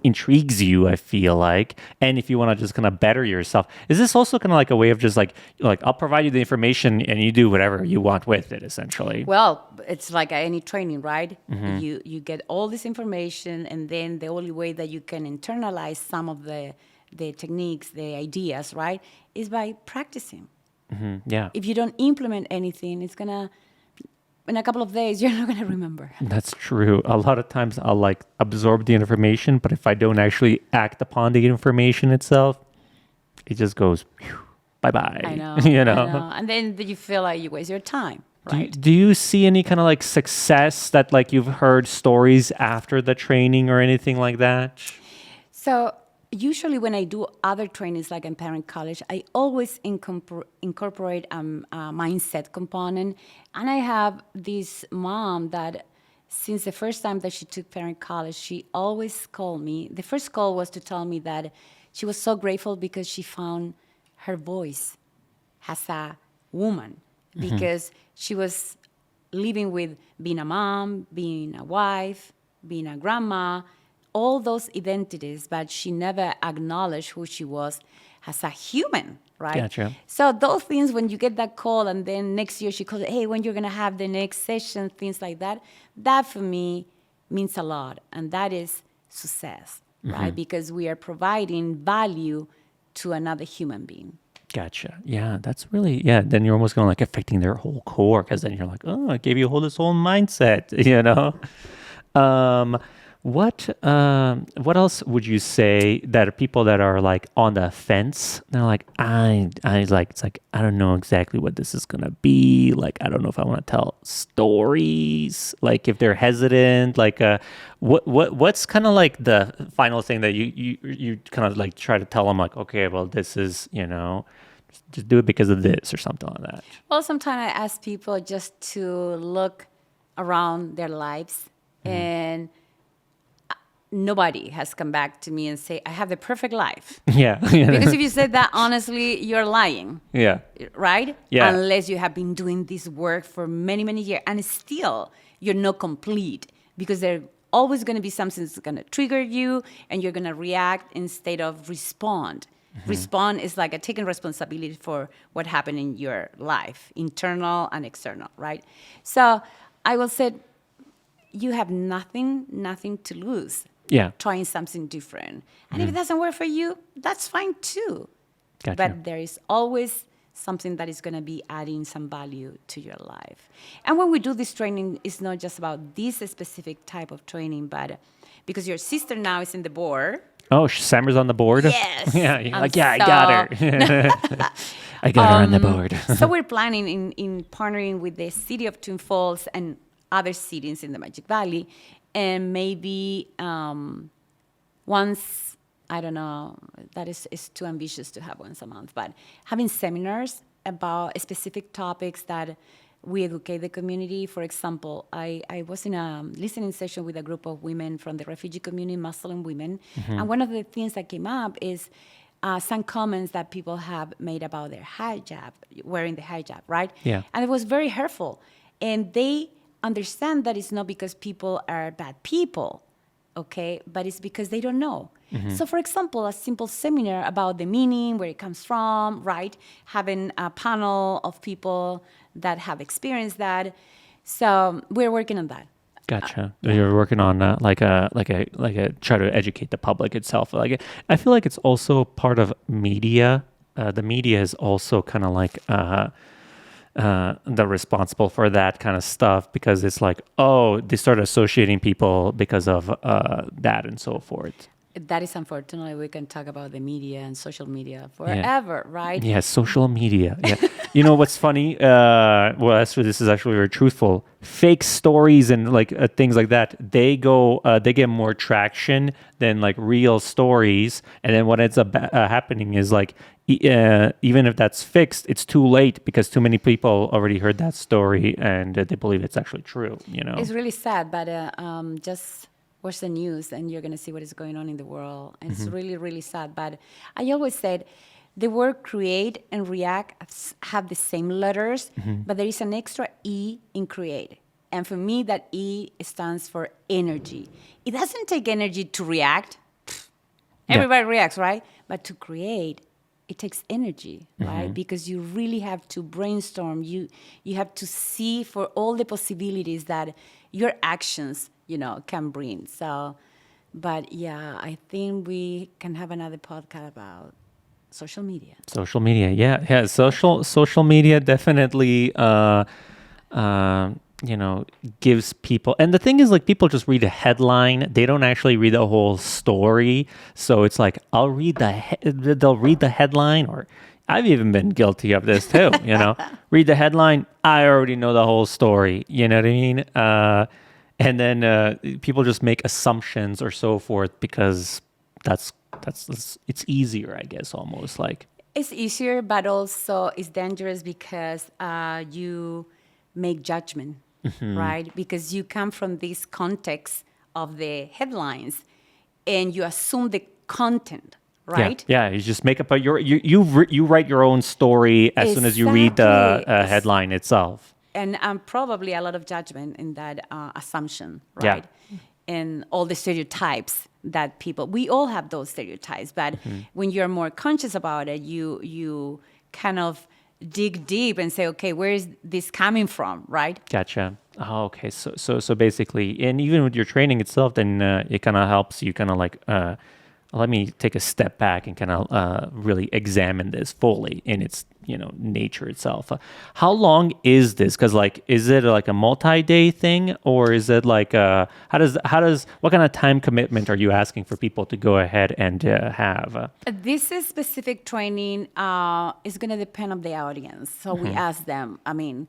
intrigues you, I feel like, and if you want to just kind of better yourself, is this also kind of like a way of just like I'll provide you the information and you do whatever you want with it, essentially? Well, it's like any training, right? You get all this information, and then the only way that you can internalize some of the techniques, the ideas, right, is by practicing. Yeah. If you don't implement anything, it's gonna, in a couple of days, you're not going to remember. That's true. A lot of times I'll absorb the information, but if I don't actually act upon the information itself, it just goes bye-bye. I know. You I know? know. And then you feel like you waste your time, right? Do you see any kind of like success that like you've heard stories after the training or anything like that? So usually when I do other trainings like in parent college, I always incorporate a mindset component. And I have this mom that since the first time that she took parent college, she always called me. The first call was to tell me that she was so grateful because she found her voice as a woman, because she was living with being a mom, being a wife, being a grandma, all those identities, but she never acknowledged who she was as a human, right? Gotcha. So those things, when you get that call and then next year she calls, hey, when you're going to have the next session, things like that, that for me means a lot. And that is success, right? Because we are providing value to another human being. Gotcha. Yeah, that's really, yeah. Then you're almost going to like affecting their whole core, because then you're like, oh, I gave you this whole mindset, you know? What else would you say that are people that are like on the fence? They're like, I like, it's like, I don't know exactly what this is gonna be. Like, I don't know if I want to tell stories. Like, if they're hesitant, like, what's kind of like the final thing that you kind of like try to tell them, like, okay, well, this is, just do it because of this or something like that. Well, sometimes I ask people just to look around their lives, and nobody has come back to me and say, I have the perfect life. Yeah. Because if you said that honestly, you're lying. Yeah. Right? Yeah. Unless you have been doing this work for many, many years. And still, you're not complete, because there's always going to be something that's going to trigger you, and you're going to react instead of respond. Respond is like taking responsibility for what happened in your life, internal and external, right? So I will say, you have nothing to lose. Yeah. Trying something different. And if it doesn't work for you, that's fine too. Gotcha. But there is always something that is going to be adding some value to your life. And when we do this training, it's not just about this specific type of training, but because your sister now is in the board. Oh, Samra's on the board? Yes. Yeah, you're like, yeah, I got her. I got her on the board. So we're planning in partnering with the city of Twin Falls and other cities in the Magic Valley, and maybe once, I don't know, that is too ambitious to have once a month, but having seminars about specific topics that we educate the community. For example, I was in a listening session with a group of women from the refugee community, Muslim women, and one of the things that came up is some comments that people have made about their hijab, wearing the hijab, right? Yeah. And it was very hurtful. And they understand that it's not because people are bad people, okay? But it's because they don't know. So, for example, a simple seminar about the meaning, where it comes from, right? Having a panel of people that have experienced that. So we're working on that. Gotcha. You're working on like a try to educate the public itself. Like, I feel like it's also part of media. The media is also kind of like the responsible for that kind of stuff, because it's like, oh, they start associating people because of that and so forth. That is, unfortunately, we can talk about the media and social media forever, right? Yeah, social media. Yeah. You know what's funny? Well, actually, this is actually very truthful. Fake stories and like things like that, they get more traction than like real stories. And then what ends up happening is like, even if that's fixed, it's too late, because too many people already heard that story and they believe it's actually true. It's really sad, but just watch the news and you're going to see what is going on in the world. And it's really, really sad. But I always said the word create and react have the same letters, but there is an extra E in create. And for me, that E stands for energy. It doesn't take energy to react. Everybody reacts, right? But to create, it takes energy, right? Because you really have to brainstorm. You have to see for all the possibilities that your actions, can bring. So, but yeah, I think we can have another podcast about social media. Social media, yeah. Social media definitely, gives people. And the thing is, like, people just read a headline; they don't actually read the whole story. So it's like, they'll read the headline, or I've even been guilty of this too. Read the headline, I already know the whole story. You know what I mean? And then people just make assumptions or so forth because that's it's easier, I guess, almost like. It's easier, but also it's dangerous because you make judgment, right? Because you come from this context of the headlines and you assume the content, right? Yeah. You just make up you write your own story as soon as you read the Exactly. headline itself. And probably a lot of judgment in that assumption, Yeah. right? And all the stereotypes that we all have those stereotypes, but when you're more conscious about it, you kind of dig deep and say, okay, where is this coming from, right? Gotcha. Oh, okay. So basically, and even with your training itself, then it kind of helps you kind of like let me take a step back and kind of really examine this fully in its nature itself. How long is this? Because like, is it like a multi-day thing, or is it like how does what kind of time commitment are you asking for people to go ahead and have? This is specific training is going to depend on the audience. So we ask them, I mean,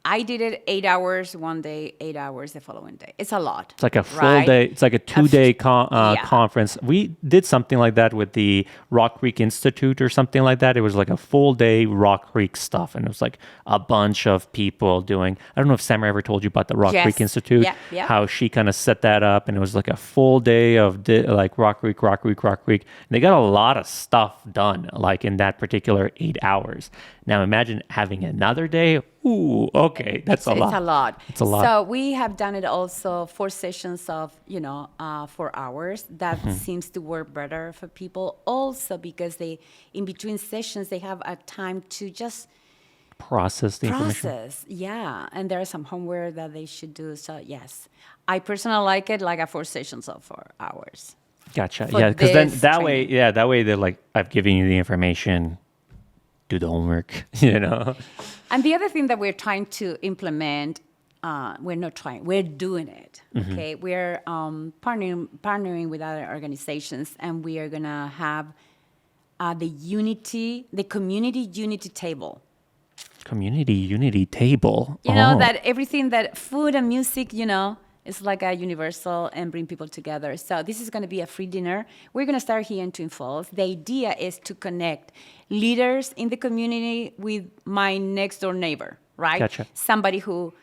I did it 8 hours one day, 8 hours the following day. It's a lot. It's like a full day. It's like a 2-day conference. We did something like that with the Rock Creek Institute or something like that. It was like a full day Rock Creek stuff. And it was like a bunch of people doing, I don't know if Samara ever told you about the Rock Creek Institute, how she kind of set that up. And it was like a full day of like Rock Creek. And they got a lot of stuff done like in that particular 8 hours. Now imagine having another day. Ooh, okay, that's a lot. It's a lot. It's a lot. So we have done it also 4 sessions of 4 hours. That seems to work better for people. Also because they, in between sessions, they have a time to just process the information. Yeah, and there is some homework that they should do. So yes, I personally like it like a 4 sessions of 4 hours. Gotcha. Yeah, because then that way they're like, I've given you the information. Do the homework, And the other thing that we're trying to implement, we're doing it, okay? We're partnering with other organizations, and we are going to have the community unity table. Community unity table. You know, that everything that food and music, it's like a universal and bring people together. So this is going to be a free dinner. We're going to start here in Twin Falls. The idea is to connect leaders in the community with my next door neighbor, right? Gotcha. Somebody who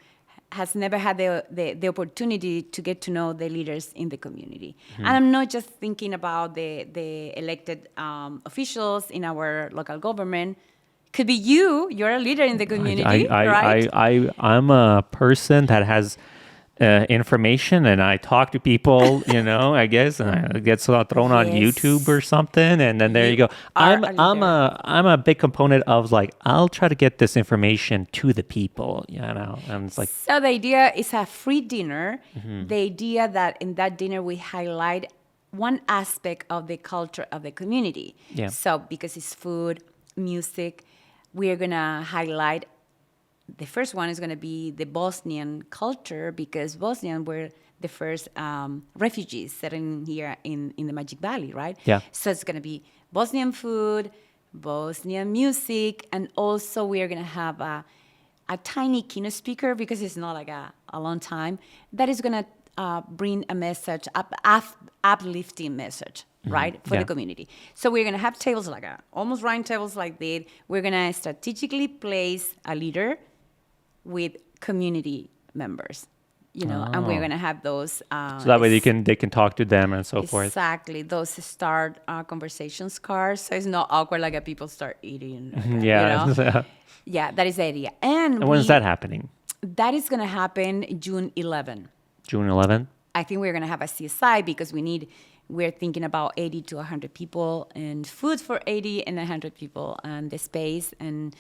has never had the opportunity to get to know the leaders in the community. And I'm not just thinking about the elected officials in our local government. Could be you're a leader in the community, right? I'm a person that has information, and I talk to people, I guess, and it gets thrown on YouTube or something, and then there you go. I'm a big component of like, I'll try to get this information to the people, and it's like. So the idea is a free dinner. The idea that in that dinner we highlight one aspect of the culture of the community. Yeah. So because it's food, music, we are gonna highlight. The first one is going to be the Bosnian culture, because Bosnians were the first refugees settling here in the Magic Valley, right? Yeah. So it's going to be Bosnian food, Bosnian music, and also we are going to have a tiny keynote speaker, because it's not like a long time, that is going to bring a message, uplifting message. Right, for the community. So we're going to have tables like almost round tables like that. We're going to strategically place a leader with community members, and we're going to have those. So that way they can talk to them and so forth. Exactly, those start conversations cards, so it's not awkward like people start eating. Yeah, that is the idea. And when is that happening? That is going to happen June 11. June 11. I think we're going to have a CSI because we're thinking about 80 to 100 people and food for 80 and 100 people and the space, and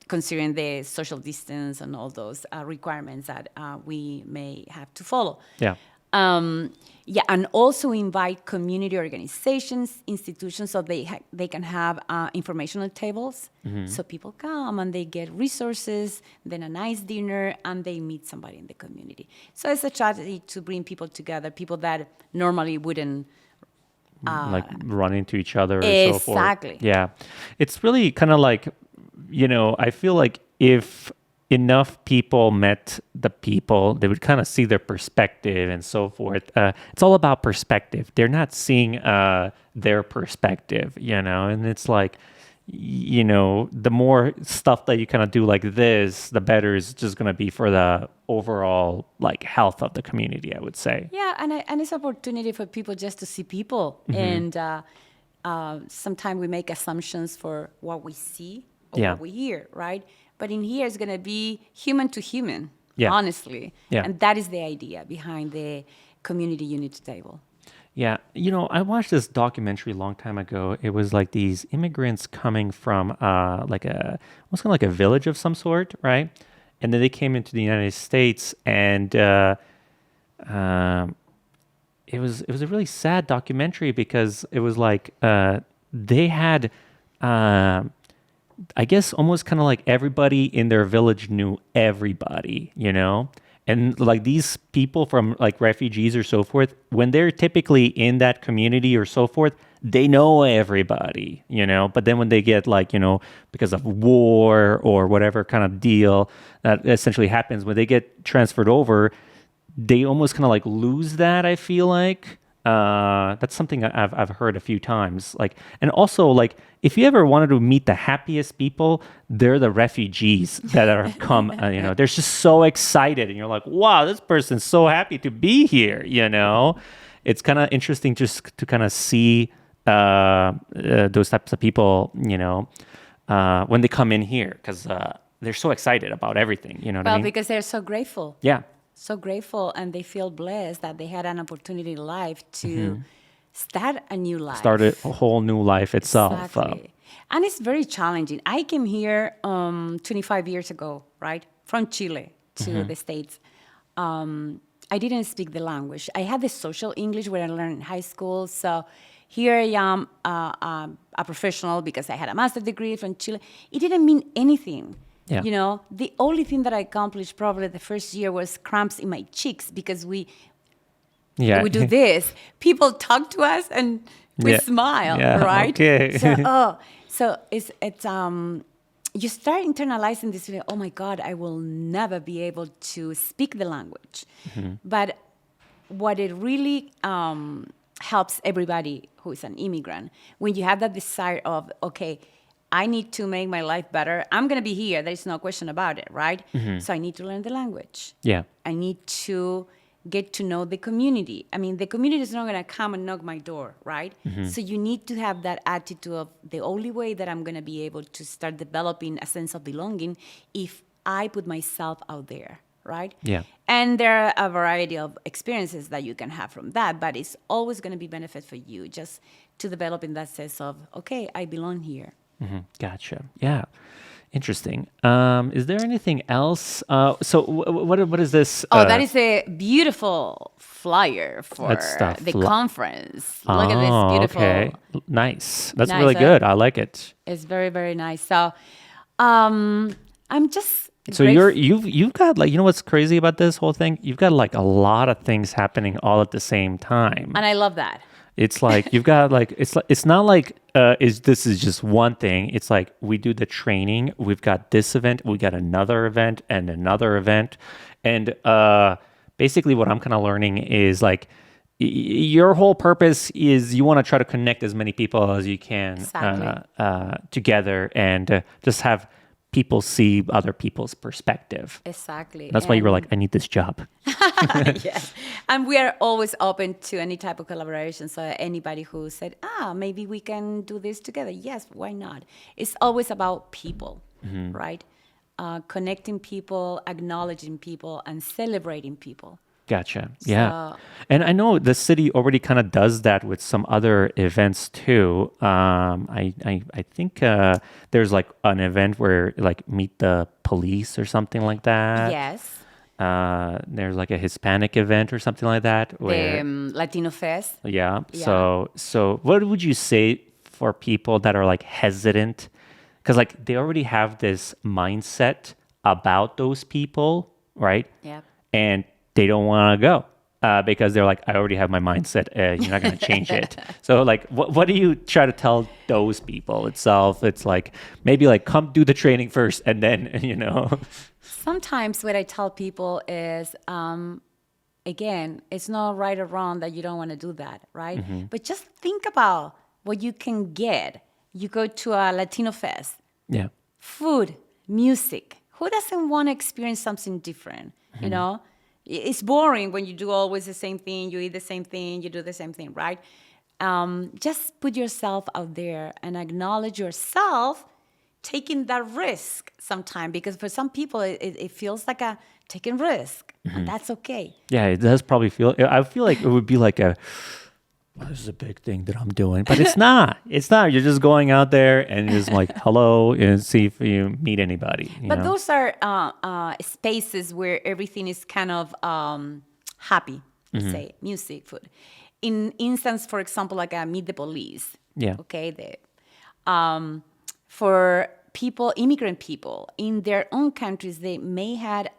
considering the social distance and all those requirements that we may have to follow. Yeah. And also invite community organizations, institutions, so they can have informational tables. So people come and they get resources, then a nice dinner, and they meet somebody in the community. So it's a strategy to bring people together, people that normally wouldn't like run into each other or so forth. Exactly. Yeah. It's really kind of like, I feel like if enough people met the people, they would kind of see their perspective and so forth. It's all about perspective. They're not seeing their perspective, and it's like, the more stuff that you kind of do like this, the better it's just going to be for the overall like health of the community, I would say. Yeah, and it's opportunity for people just to see people. And sometimes we make assumptions for what we see or Yeah. what we hear, right? But in here, it's going to be human to human, Yeah. honestly. Yeah. And that is the idea behind the community unity table. Yeah, I watched this documentary a long time ago. It was like these immigrants coming from like almost kind of like a village of some sort, right? And then they came into the United States, and it was a really sad documentary because it was like they had, I guess, almost kind of like everybody in their village knew everybody, And like these people from like refugees or so forth, when they're typically in that community or so forth, they know everybody, But then when they get like, because of war or whatever kind of deal that essentially happens, when they get transferred over, they almost kind of like lose that, I feel like. That's something I've heard a few times. Like, and also like, if you ever wanted to meet the happiest people, they're the refugees that have come. They're just so excited, and you're like, wow, this person's so happy to be here. It's kind of interesting just to kind of see those types of people. When they come in here, because they're so excited about everything. You know what I mean? Because they're so grateful. Yeah. So grateful, and they feel blessed that they had an opportunity in life to start a new life. Start a whole new life itself. Exactly. And it's very challenging. I came here 25 years ago, right, from Chile to the States. I didn't speak the language. I had the social English where I learned in high school. So here I am, a professional because I had a master's degree from Chile. It didn't mean anything. Yeah. The only thing that I accomplished probably the first year was cramps in my cheeks because we do this. People talk to us and we smile, right? Okay. So it's you start internalizing this feeling, oh my God, I will never be able to speak the language. But what it really helps everybody who is an immigrant, when you have that desire of, okay, I need to make my life better. I'm going to be here. There's no question about it, right? So I need to learn the language. Yeah. I need to get to know the community. I mean, the community is not going to come and knock my door, right? So you need to have that attitude of the only way that I'm going to be able to start developing a sense of belonging if I put myself out there, right? Yeah. And there are a variety of experiences that you can have from that, but it's always going to be benefit for you just to develop in that sense of, okay, I belong here. Gotcha. Yeah. Interesting. Is there anything else? So what is this? That is a beautiful flyer for the conference. Look at this beautiful. Okay. Nice. That's Nice, really good. I like it. It's very, very nice. So I'm just So you've got like, what's crazy about this whole thing? You've got like a lot of things happening all at the same time. and I love that. It's like you've got like it's not like this is just one thing. It's like we do the training. We've got this event. We got another event and another event, and basically what I'm kind of learning is like your whole purpose is you want to try to connect as many people as you can together and just have people see other people's perspective. Exactly. That's why you were like, I need this job. Yes. And we are always open to any type of collaboration. So anybody who said, maybe we can do this together. Yes, why not? It's always about people, right? Connecting people, acknowledging people, and celebrating people. Gotcha. Yeah. And I know the city already kind of does that with some other events too. I think there's like an event where like meet the police or something like that. Yes. There's like a Hispanic event or something like that. Where, The Latino Fest. yeah. So what would you say for people that are like hesitant? Because like they already have this mindset about those people, right? Yeah. And they don't want to go. because they're like, I already have my mindset. You're not going to change it. So like, what do you try to tell those people itself? It's like, maybe like, come do the training first and then, Sometimes what I tell people is, again, it's not right or wrong that you don't want to do that, right? But just think about what you can get. You go to a Latino fest. Yeah. Food, music. Who doesn't want to experience something different? You know, it's boring when you do always the same thing. You eat the same thing. You do the same thing, right? Just put yourself out there and acknowledge yourself taking that risk sometime, because for some people it feels like a taking risk, and that's okay. Yeah, it does probably feel. I feel like it would be like well, this is a big thing that I'm doing, but it's not. It's not. You're just going out there and you're just like, hello, and see if you meet anybody. But those are spaces where everything is kind of happy. Say music, food. In instance, for example, like Meet the Police. Yeah. Okay. For people, immigrant people in their own countries, they may had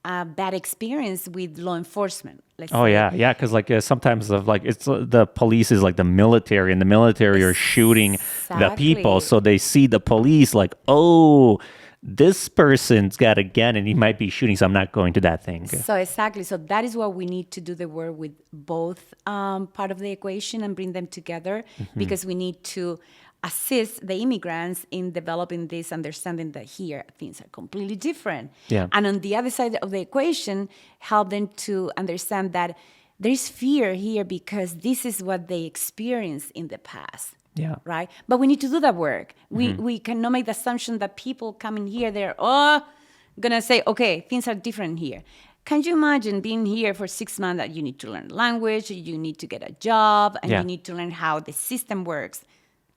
a bad experience with law enforcement. Let's say. Yeah, because like sometimes it's the police is like the military, and the military are shooting the people, so they see the police like, oh, this person's got a gun and he might be shooting, so I'm not going to that thing. So exactly, so that is what we need to do the work with both part of the equation and bring them together, because we need to assist the immigrants in developing this understanding that here things are completely different. Yeah. And on the other side of the equation, help them to understand that there's fear here because this is what they experienced in the past. Yeah. Right? But we need to do that work. We cannot make the assumption that people coming here, they're gonna say, okay, things are different here. Can you imagine being here for 6 months that you need to learn language, you need to get a job, and you need to learn how the system works?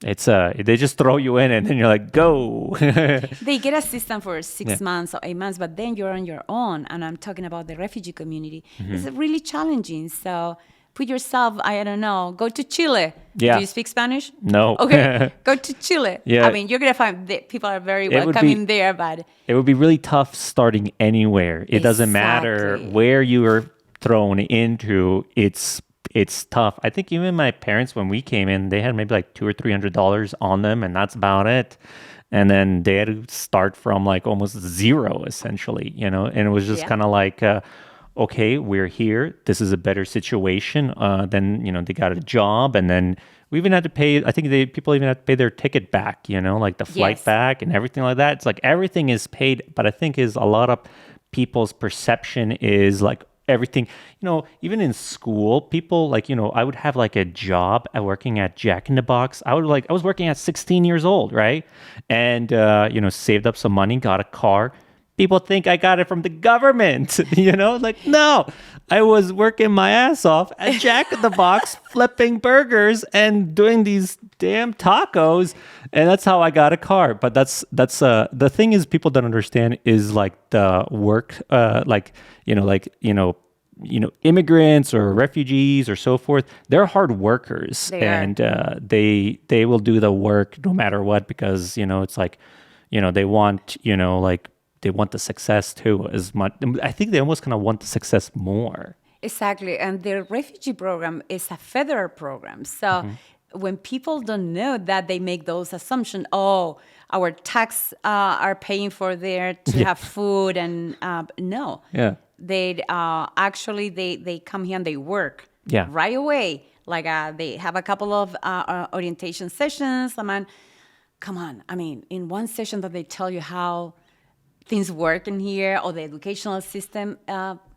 It's they just throw you in and then you're like, go. They get a system for 6 months or 8 months, but then you're on your own. And I'm talking about the refugee community. It's really challenging. So put yourself, I don't know, go to Chile. Yeah. Do you speak Spanish? No. Okay, go to Chile. Yeah. I mean, you're going to find that people are very welcoming there, but it would be really tough starting anywhere. It doesn't matter where you are thrown into. It's tough. I think even my parents, when we came in, they had maybe like $200 or $300 on them, and that's about it. And then they had to start from like almost zero, essentially, and it was just kind of like, okay, we're here. This is a better situation. Then, they got a job, and then we even had to pay, I think people even had to pay their ticket back, like the flight back and everything like that. It's like everything is paid, but I think is a lot of people's perception is like, everything, even in school, people like, I would have like a job at working at Jack in the Box. I was working at 16 years old, right? And, saved up some money, got a car. People think I got it from the government, like, no, I was working my ass off at Jack in the Box, flipping burgers and doing these damn tacos. And that's how I got a car. But that's the thing is people don't understand is like the work, immigrants or refugees or so forth. They're hard workers, and they will do the work no matter what, because, it's like, they want, they want the success too as much. I think they almost kind of want the success more. Exactly. And the refugee program is a federal program. So when people don't know that, they make those assumptions, our tax are paying for there to have food, and no. Yeah. They actually, they come here and they work right away. Like they have a couple of orientation sessions. Come on. I mean, in one session that they tell you how things work in here, or the educational system,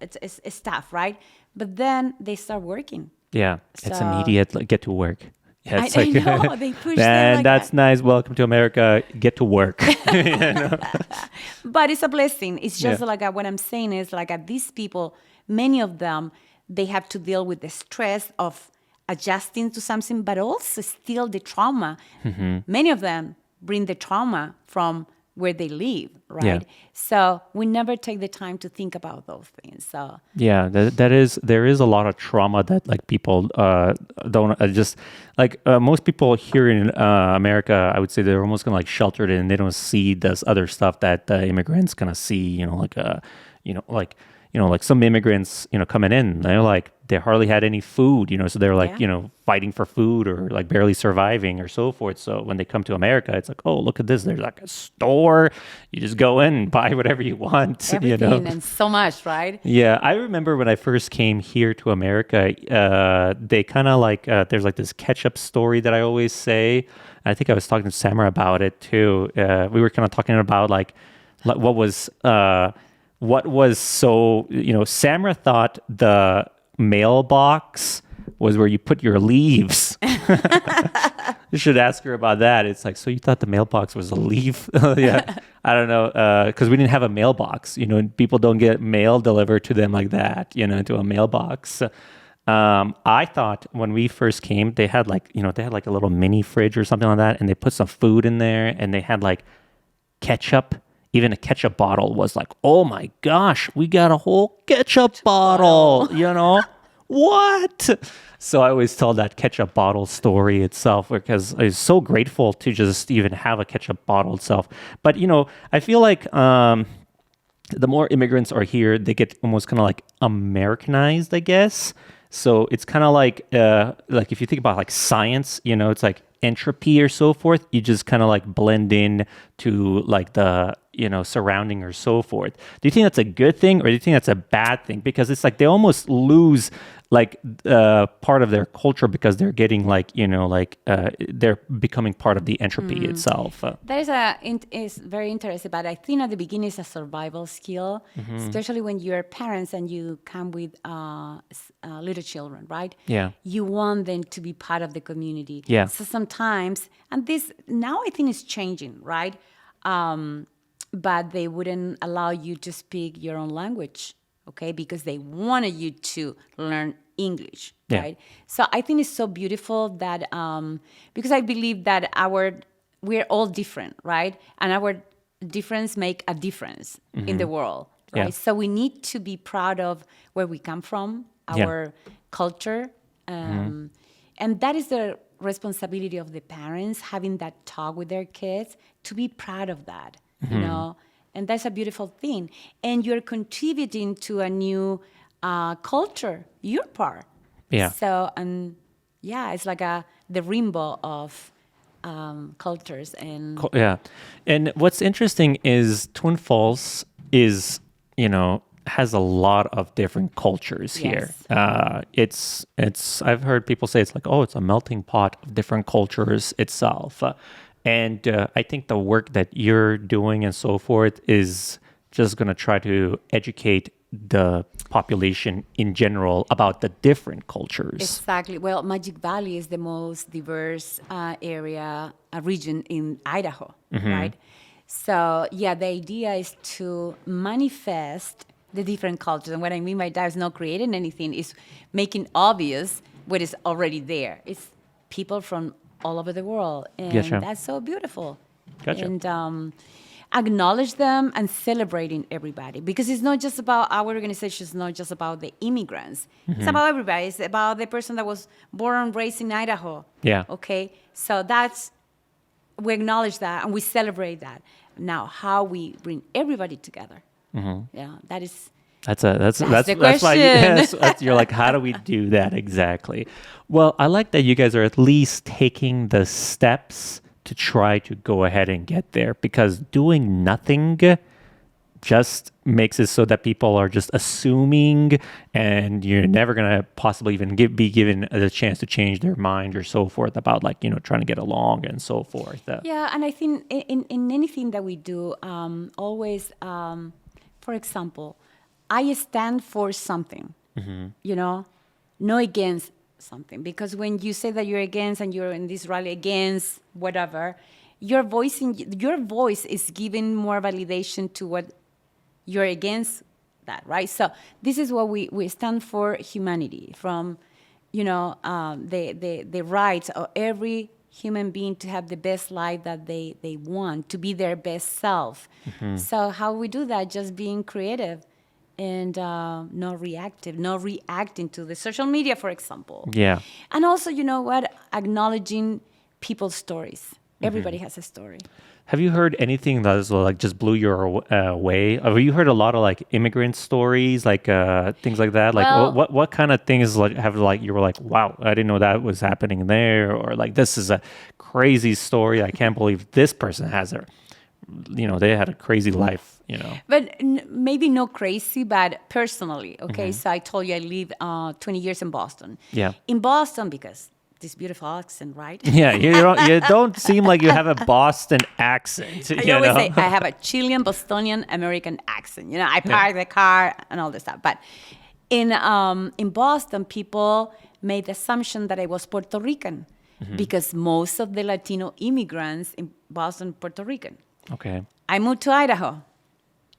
it's tough, right? But then they start working. Yeah, it's immediate. Like, get to work. Yeah, it's I know, they push them man, like that's that. Nice. Welcome to America. Get to work. But it's a blessing. It's just like what I'm saying is like these people, many of them, they have to deal with the stress of adjusting to something, but also still the trauma. Many of them bring the trauma from where they live, right? Yeah. So we never take the time to think about those things. So yeah, there is a lot of trauma that like people don't just like most people here in America. I would say they're almost kind of like sheltered and they don't see this other stuff that the immigrants kind of see. Like some immigrants coming in, they're like they hardly had any food, so they're like, Yeah. fighting for food or like barely surviving or so forth. So when they come to America, it's like, oh, look at this. There's like a store. You just go in and buy whatever you want, Everything and so much, right? Yeah, I remember when I first came here to America, they kind of like, there's like this catch-up story that I always say. I think I was talking to Samara about it too. We were kind of talking about like what was so, Samara thought the mailbox was where you put your leaves. You should ask her about that. It's like, so you thought the mailbox was a leaf? Yeah, I don't know, because we didn't have a mailbox. And people don't get mail delivered to them like that. To a mailbox. I thought when we first came, they had like a little mini fridge or something like that, and they put some food in there, and they had like ketchup. Even a ketchup bottle was like, oh my gosh, we got a whole ketchup bottle, What? So I always tell that ketchup bottle story itself because I was so grateful to just even have a ketchup bottle itself. But, I feel like the more immigrants are here, they get almost kind of like Americanized, I guess. So it's kind of like if you think about like science, it's like entropy or so forth. You just kind of like blend in to like the surrounding or so forth. Do you think that's a good thing or do you think that's a bad thing? Because it's like they almost lose like part of their culture because they're getting like they're becoming part of the entropy itself. That is very interesting, but I think at the beginning it's a survival skill, especially when you're parents and you come with little children, right? Yeah. You want them to be part of the community. Yeah. So sometimes, and this now I think is changing, right? But they wouldn't allow you to speak your own language, okay? Because they wanted you to learn English, Yeah. right? So I think it's so beautiful that, because I believe that we're all different, right? And our difference make a difference in the world, right? Yeah. So we need to be proud of where we come from, our culture. And that is the responsibility of the parents, having that talk with their kids, to be proud of that, and that's a beautiful thing. And you're contributing to a new culture, your part. Yeah. So, it's like the rainbow of cultures. And Yeah. And what's interesting is Twin Falls is, has a lot of different cultures here. It's I've heard people say it's like, oh, it's a melting pot of different cultures itself. And I think the work that you're doing and so forth is just going to try to educate the population in general about the different cultures. Exactly. Well, Magic Valley is the most diverse region in Idaho, right? So, the idea is to manifest the different cultures. And what I mean by that is not creating anything, is making obvious what is already there. It's people from all over the world. And Gotcha. that's so beautiful. Gotcha. And acknowledge them and celebrating everybody. Because it's not just about our organization, it's not just about the immigrants. It's about everybody. It's about the person that was born and raised in Idaho. Yeah. Okay? So we acknowledge that and we celebrate that. Now, how we bring everybody together. Yeah, that is... That's the why question. you're like, how do we do that exactly? Well, I like that you guys are at least taking the steps to try to go ahead and get there, because doing nothing just makes it so that people are just assuming, and you're never going to possibly even be given the chance to change their mind or so forth about trying to get along and so forth. Yeah, and I think in anything that we do, always, for example, I stand for something, not against something. Because when you say that you're against and you're in this rally against whatever, your voice is giving more validation to what you're against that, right? So this is what we stand for: humanity, from the rights of every human being to have the best life that they want, to be their best self. So how we do that? Just being creative and not reactive, not reacting to the social media, for example. Yeah. And also, acknowledging people's stories. Everybody has a story. Have you heard anything that is like just blew your way? Have you heard a lot of like immigrant stories, like things like that? Like Well- what kind of things like have like you were like, wow, I didn't know that was happening there, or like this is a crazy story. I can't believe this person has a, they had a crazy life. But maybe no crazy, but personally, okay? So I told you I lived 20 years in Boston. Yeah. In Boston, because this beautiful accent, right? Yeah, you don't seem like you have a Boston accent. I always say I have a Chilean, Bostonian, American accent. I park the car and all this stuff. But in Boston, people made the assumption that I was Puerto Rican because most of the Latino immigrants in Boston, Puerto Rican. Okay. I moved to Idaho.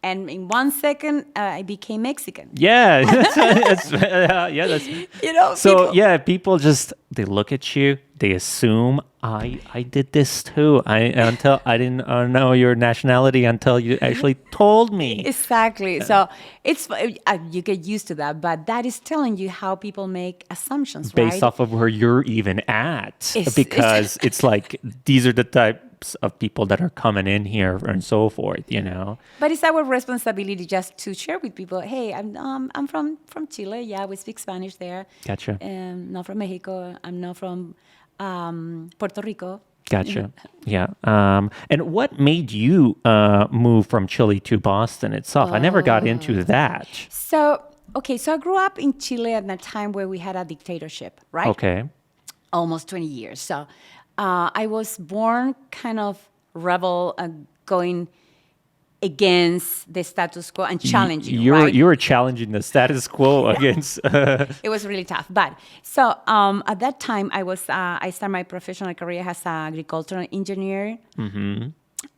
And in 1 second, I became Mexican. Yeah, that's. So people, people just they look at you, they assume I did this too. Until I didn't know your nationality until you actually told me. Exactly. So it's you get used to that, but that is telling you how people make assumptions, Based right? off of where you're even at, It's- because it's like these are the types of people that are coming in here and so forth. But it's our responsibility just to share with people. Hey, I'm from Chile. Yeah, we speak Spanish there. Gotcha. Not from Mexico. I'm not from Puerto Rico. Gotcha. Yeah. And what made you move from Chile to Boston itself? I never got into that. So I grew up in Chile at a time where we had a dictatorship, right? Okay. Almost 20 years. So I was born kind of rebel, going against the status quo and challenging, right? You were challenging the status quo against. It was really tough. But so at that time, I started my professional career as an agricultural engineer. Mm-hmm.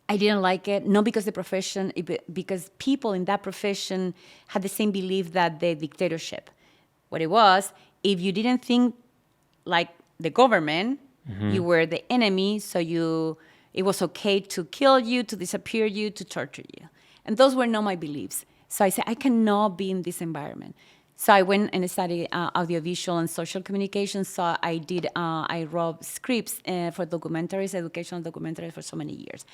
I didn't like it, not because the profession, because people in that profession had the same belief that the dictatorship. What it was, if you didn't think like the government, you were the enemy, so it was okay to kill you, to disappear you, to torture you. And those were not my beliefs. So I said, I cannot be in this environment. So I went and studied audiovisual and social communication. So I wrote scripts for documentaries, educational documentaries for so many years.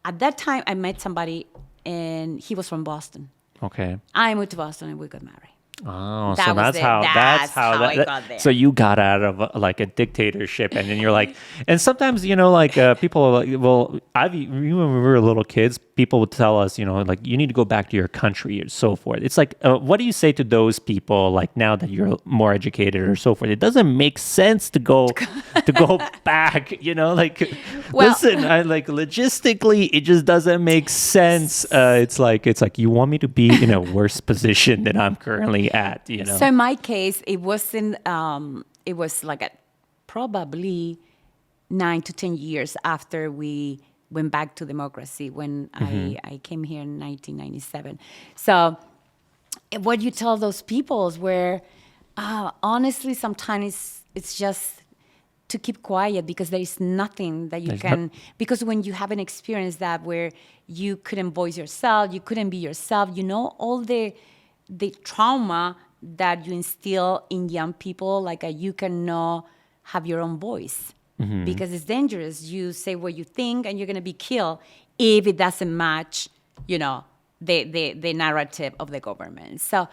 At that time, I met somebody, and he was from Boston. Okay. I moved to Boston, and we got married. Oh, That so was that's it. how That's how I got there. So you got out of like a dictatorship, and then you're like, and sometimes people are like, well, when we were little kids, people would tell us, like you need to go back to your country and so forth. It's like, what do you say to those people? Like now that you're more educated or so forth, it doesn't make sense to go back. Listen, logistically, it just doesn't make sense. It's like you want me to be in a worse position than I'm currently at. So in my case, it wasn't. It was like probably 9 to 10 years after we went back to democracy when I came here in 1997. So what you tell those people is where, honestly, sometimes it's just to keep quiet because there is nothing that you can. Because when you haven't experienced that, where you couldn't voice yourself, you couldn't be yourself, all the trauma that you instill in young people, like you cannot have your own voice because it's dangerous. You say what you think, and you're gonna be killed if it doesn't match, the narrative of the government. So,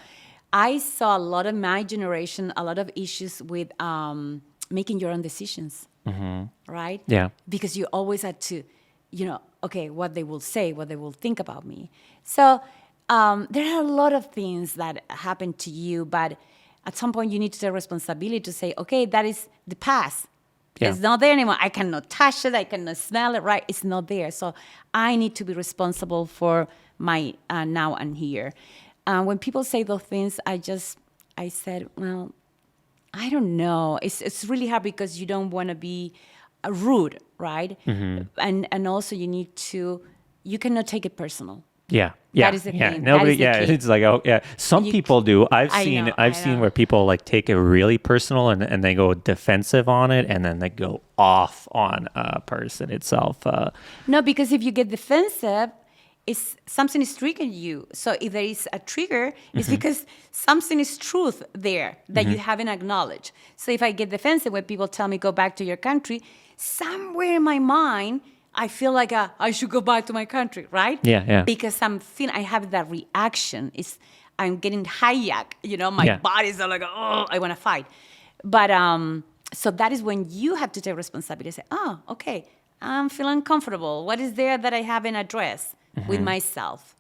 I saw a lot of my generation, a lot of issues with making your own decisions, right? Yeah. Because you always had to, okay, what they will say, what they will think about me. So. There are a lot of things that happen to you, but at some point you need to take responsibility to say, okay, that is the past. Yeah. It's not there anymore. I cannot touch it. I cannot smell it, right? It's not there. So I need to be responsible for my now and here. When people say those things, I said, well, I don't know. It's really hard because you don't want to be rude, right? And also you cannot take it personal. Yeah. That is the thing. Nobody. That is the key. It's like, oh, yeah. Some people do. I've seen where people like take it really personal and they go defensive on it, and then they go off on a person itself. No, because if you get defensive, something is triggering you. So if there is a trigger, it's because something is truth there that you haven't acknowledged. So if I get defensive when people tell me go back to your country, somewhere in my mind, I feel like I should go back to my country, right? Yeah. Because I have that reaction. I'm getting hijacked. My body's like, oh, I want to fight. But so that is when you have to take responsibility. Say, oh, okay, I'm feeling comfortable. What is there that I haven't addressed with myself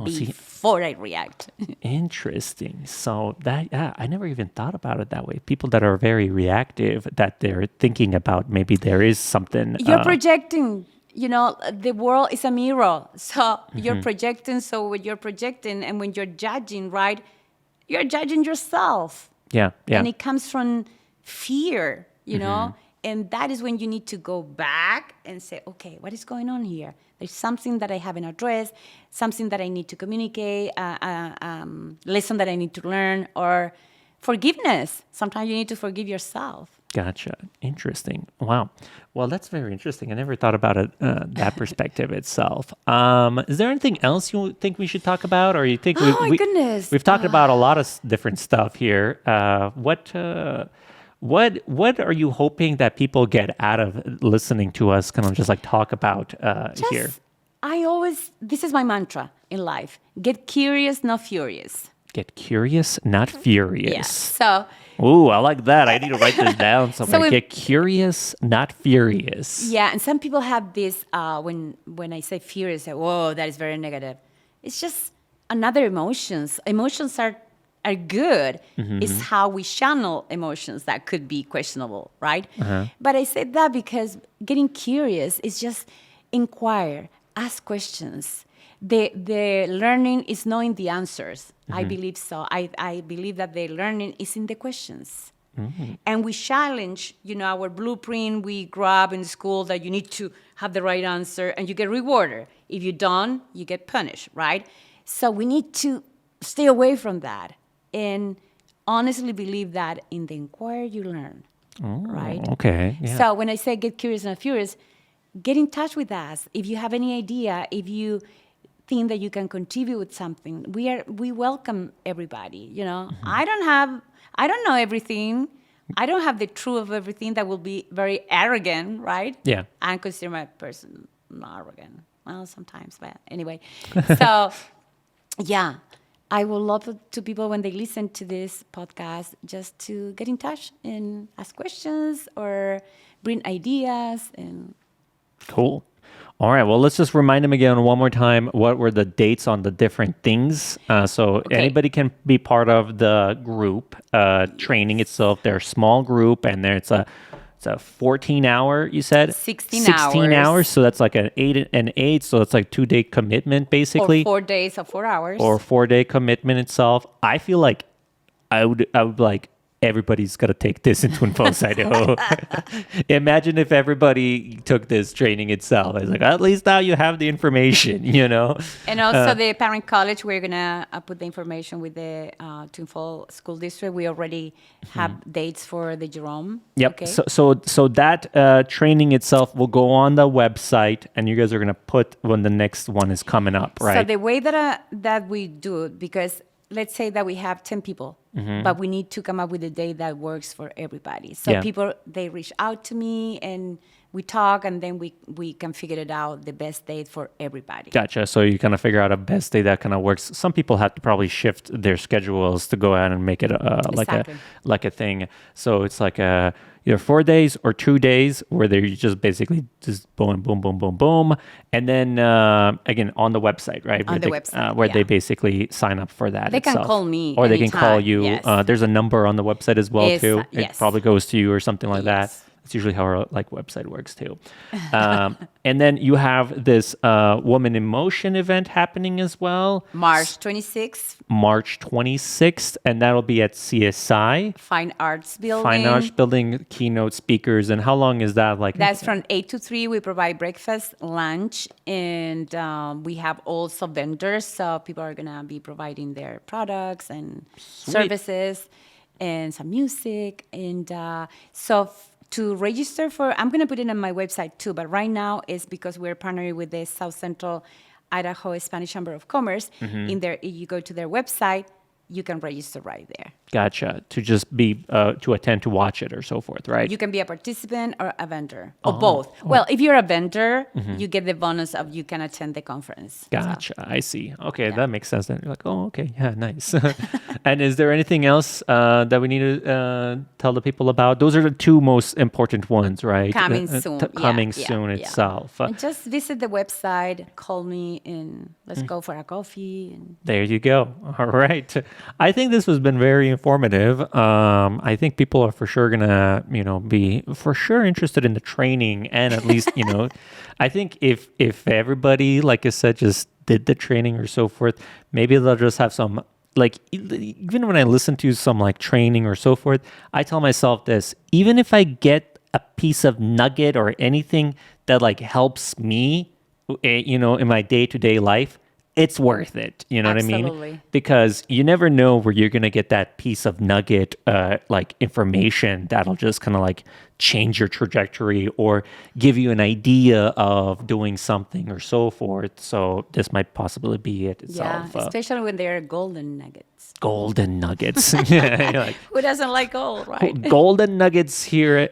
before I react? Interesting. So I never even thought about it that way. People that are very reactive, that they're thinking about maybe there is something. You're projecting. The world is a mirror. So you're projecting. So when you're projecting and when you're judging, right, you're judging yourself. Yeah. And it comes from fear, and that is when you need to go back and say, okay, what is going on here? There's something that I haven't addressed, something that I need to communicate, lesson that I need to learn, or forgiveness. Sometimes you need to forgive yourself. Gotcha. Interesting. Wow. Well, that's very interesting. I never thought about it that perspective itself. Is there anything else you think we should talk about, or you think goodness, we've talked about a lot of different stuff here? What are you hoping that people get out of listening to us? Kind of just like talk about here. This is my mantra in life: get curious, not furious. Get curious, not furious. Yes. So. Ooh, I like that. I need to write this down somewhere. Get curious, not furious. Yeah, and some people have this, when I say furious, say, whoa, that is very negative. It's just another emotions. Emotions are good. It's how we channel emotions that could be questionable, right? But I say that because getting curious is just inquire, ask questions. The learning is knowing the answers. I believe so. I believe that the learning is in the questions. And we challenge, our blueprint we grab in school that you need to have the right answer and you get rewarded. If you don't, you get punished, right? So we need to stay away from that and honestly believe that in the inquire you learn, right? Okay. Yeah. So when I say get curious and not furious, get in touch with us. If you have any idea, if you think that you can contribute with something, we welcome everybody. I don't know everything. I don't have the truth of everything. That will be very arrogant, right? Yeah. I consider my person not arrogant. Well, sometimes, but anyway. So, yeah, I would love to people when they listen to this podcast just to get in touch and ask questions or bring ideas and. Cool. All right. Well, let's just remind them again one more time. What were the dates on the different things? So anybody can be part of the group training itself. They're a small group, and it's a 14-hour. You said 16 hours. So that's like an 8. So it's like 2-day commitment, basically. Or 4 days of 4 hours. Or 4-day commitment itself. I feel like I would like. Everybody's got to take this into Infos, Idaho. Imagine if everybody took this training itself. It's like, at least now you have the information, And also the parent college, we're going to put the information with the Infos School District. We already have dates for the Jerome. Yep. Okay? So that training itself will go on the website, and you guys are going to put when the next one is coming up, right? So the way that we do it, because let's say that we have 10 people, but we need to come up with a day that works for everybody. So people, they reach out to me and we talk, and then we can figure it out, the best date for everybody. Gotcha. So you kind of figure out a best day that kind of works. Some people have to probably shift their schedules to go out and make it like a thing. So it's like either 4 days or 2 days where they're just basically just boom, boom, boom, boom, boom. And then again, on the website, right? On the website, where they basically sign up for that. They can call me or they can anytime. call you. Yes. There's a number on the website as well, too. It Yes. probably goes to you or something like that. Yes. It's usually how our website works too. And then you have this Woman in Motion event happening as well. March 26th. March 26th, and that'll be at CSI. Fine Arts Building. Fine Arts Building, keynote speakers. And how long is that? That's from 8 to 3. We provide breakfast, lunch, and we have also vendors. So people are going to be providing their products and services and some music. And to register I'm going to put it on my website too, but right now it's because we're partnering with the South Central Idaho Spanish Chamber of Commerce. If you go to their website, you can register right there. Gotcha. To just be to attend to watch it or so forth, right? You can be a participant or a vendor, or both. Well, if you're a vendor, you get the bonus of you can attend the conference. So, Gotcha. I see. Okay, that makes sense. Then you're like, oh, okay, yeah, nice. And is there anything else that we need to tell the people about? Those are the two most important ones, right? Coming soon. Coming Yeah, soon yeah. itself. And just visit the website, call me, and let's go for a coffee. And There you go. All right. I think this has been very informative. I think people are for sure gonna, be for sure interested in the training, and at least, I think if everybody, like I said, just did the training or so forth, maybe they'll just have some, like, even when I listen to some like training or so forth, I tell myself this: even if I get a piece of nugget or anything that like helps me, in my day-to-day life, it's worth it. You know what I mean? Absolutely. Because you never know where you're going to get that piece of nugget, like information that'll just kind of like change your trajectory or give you an idea of doing something or so forth. So this might possibly be it yeah, itself. especially when they're golden nuggets. Golden nuggets. Yeah, you're like, Who doesn't like gold, right? golden nuggets here.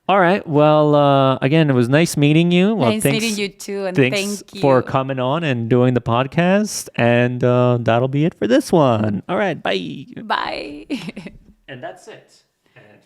All right. Well, again, it was nice meeting you. Well, Nice meeting you too, and thanks thank you. for coming on and doing the podcast. And that'll be it for this one. All right. Bye. Bye. And that's it.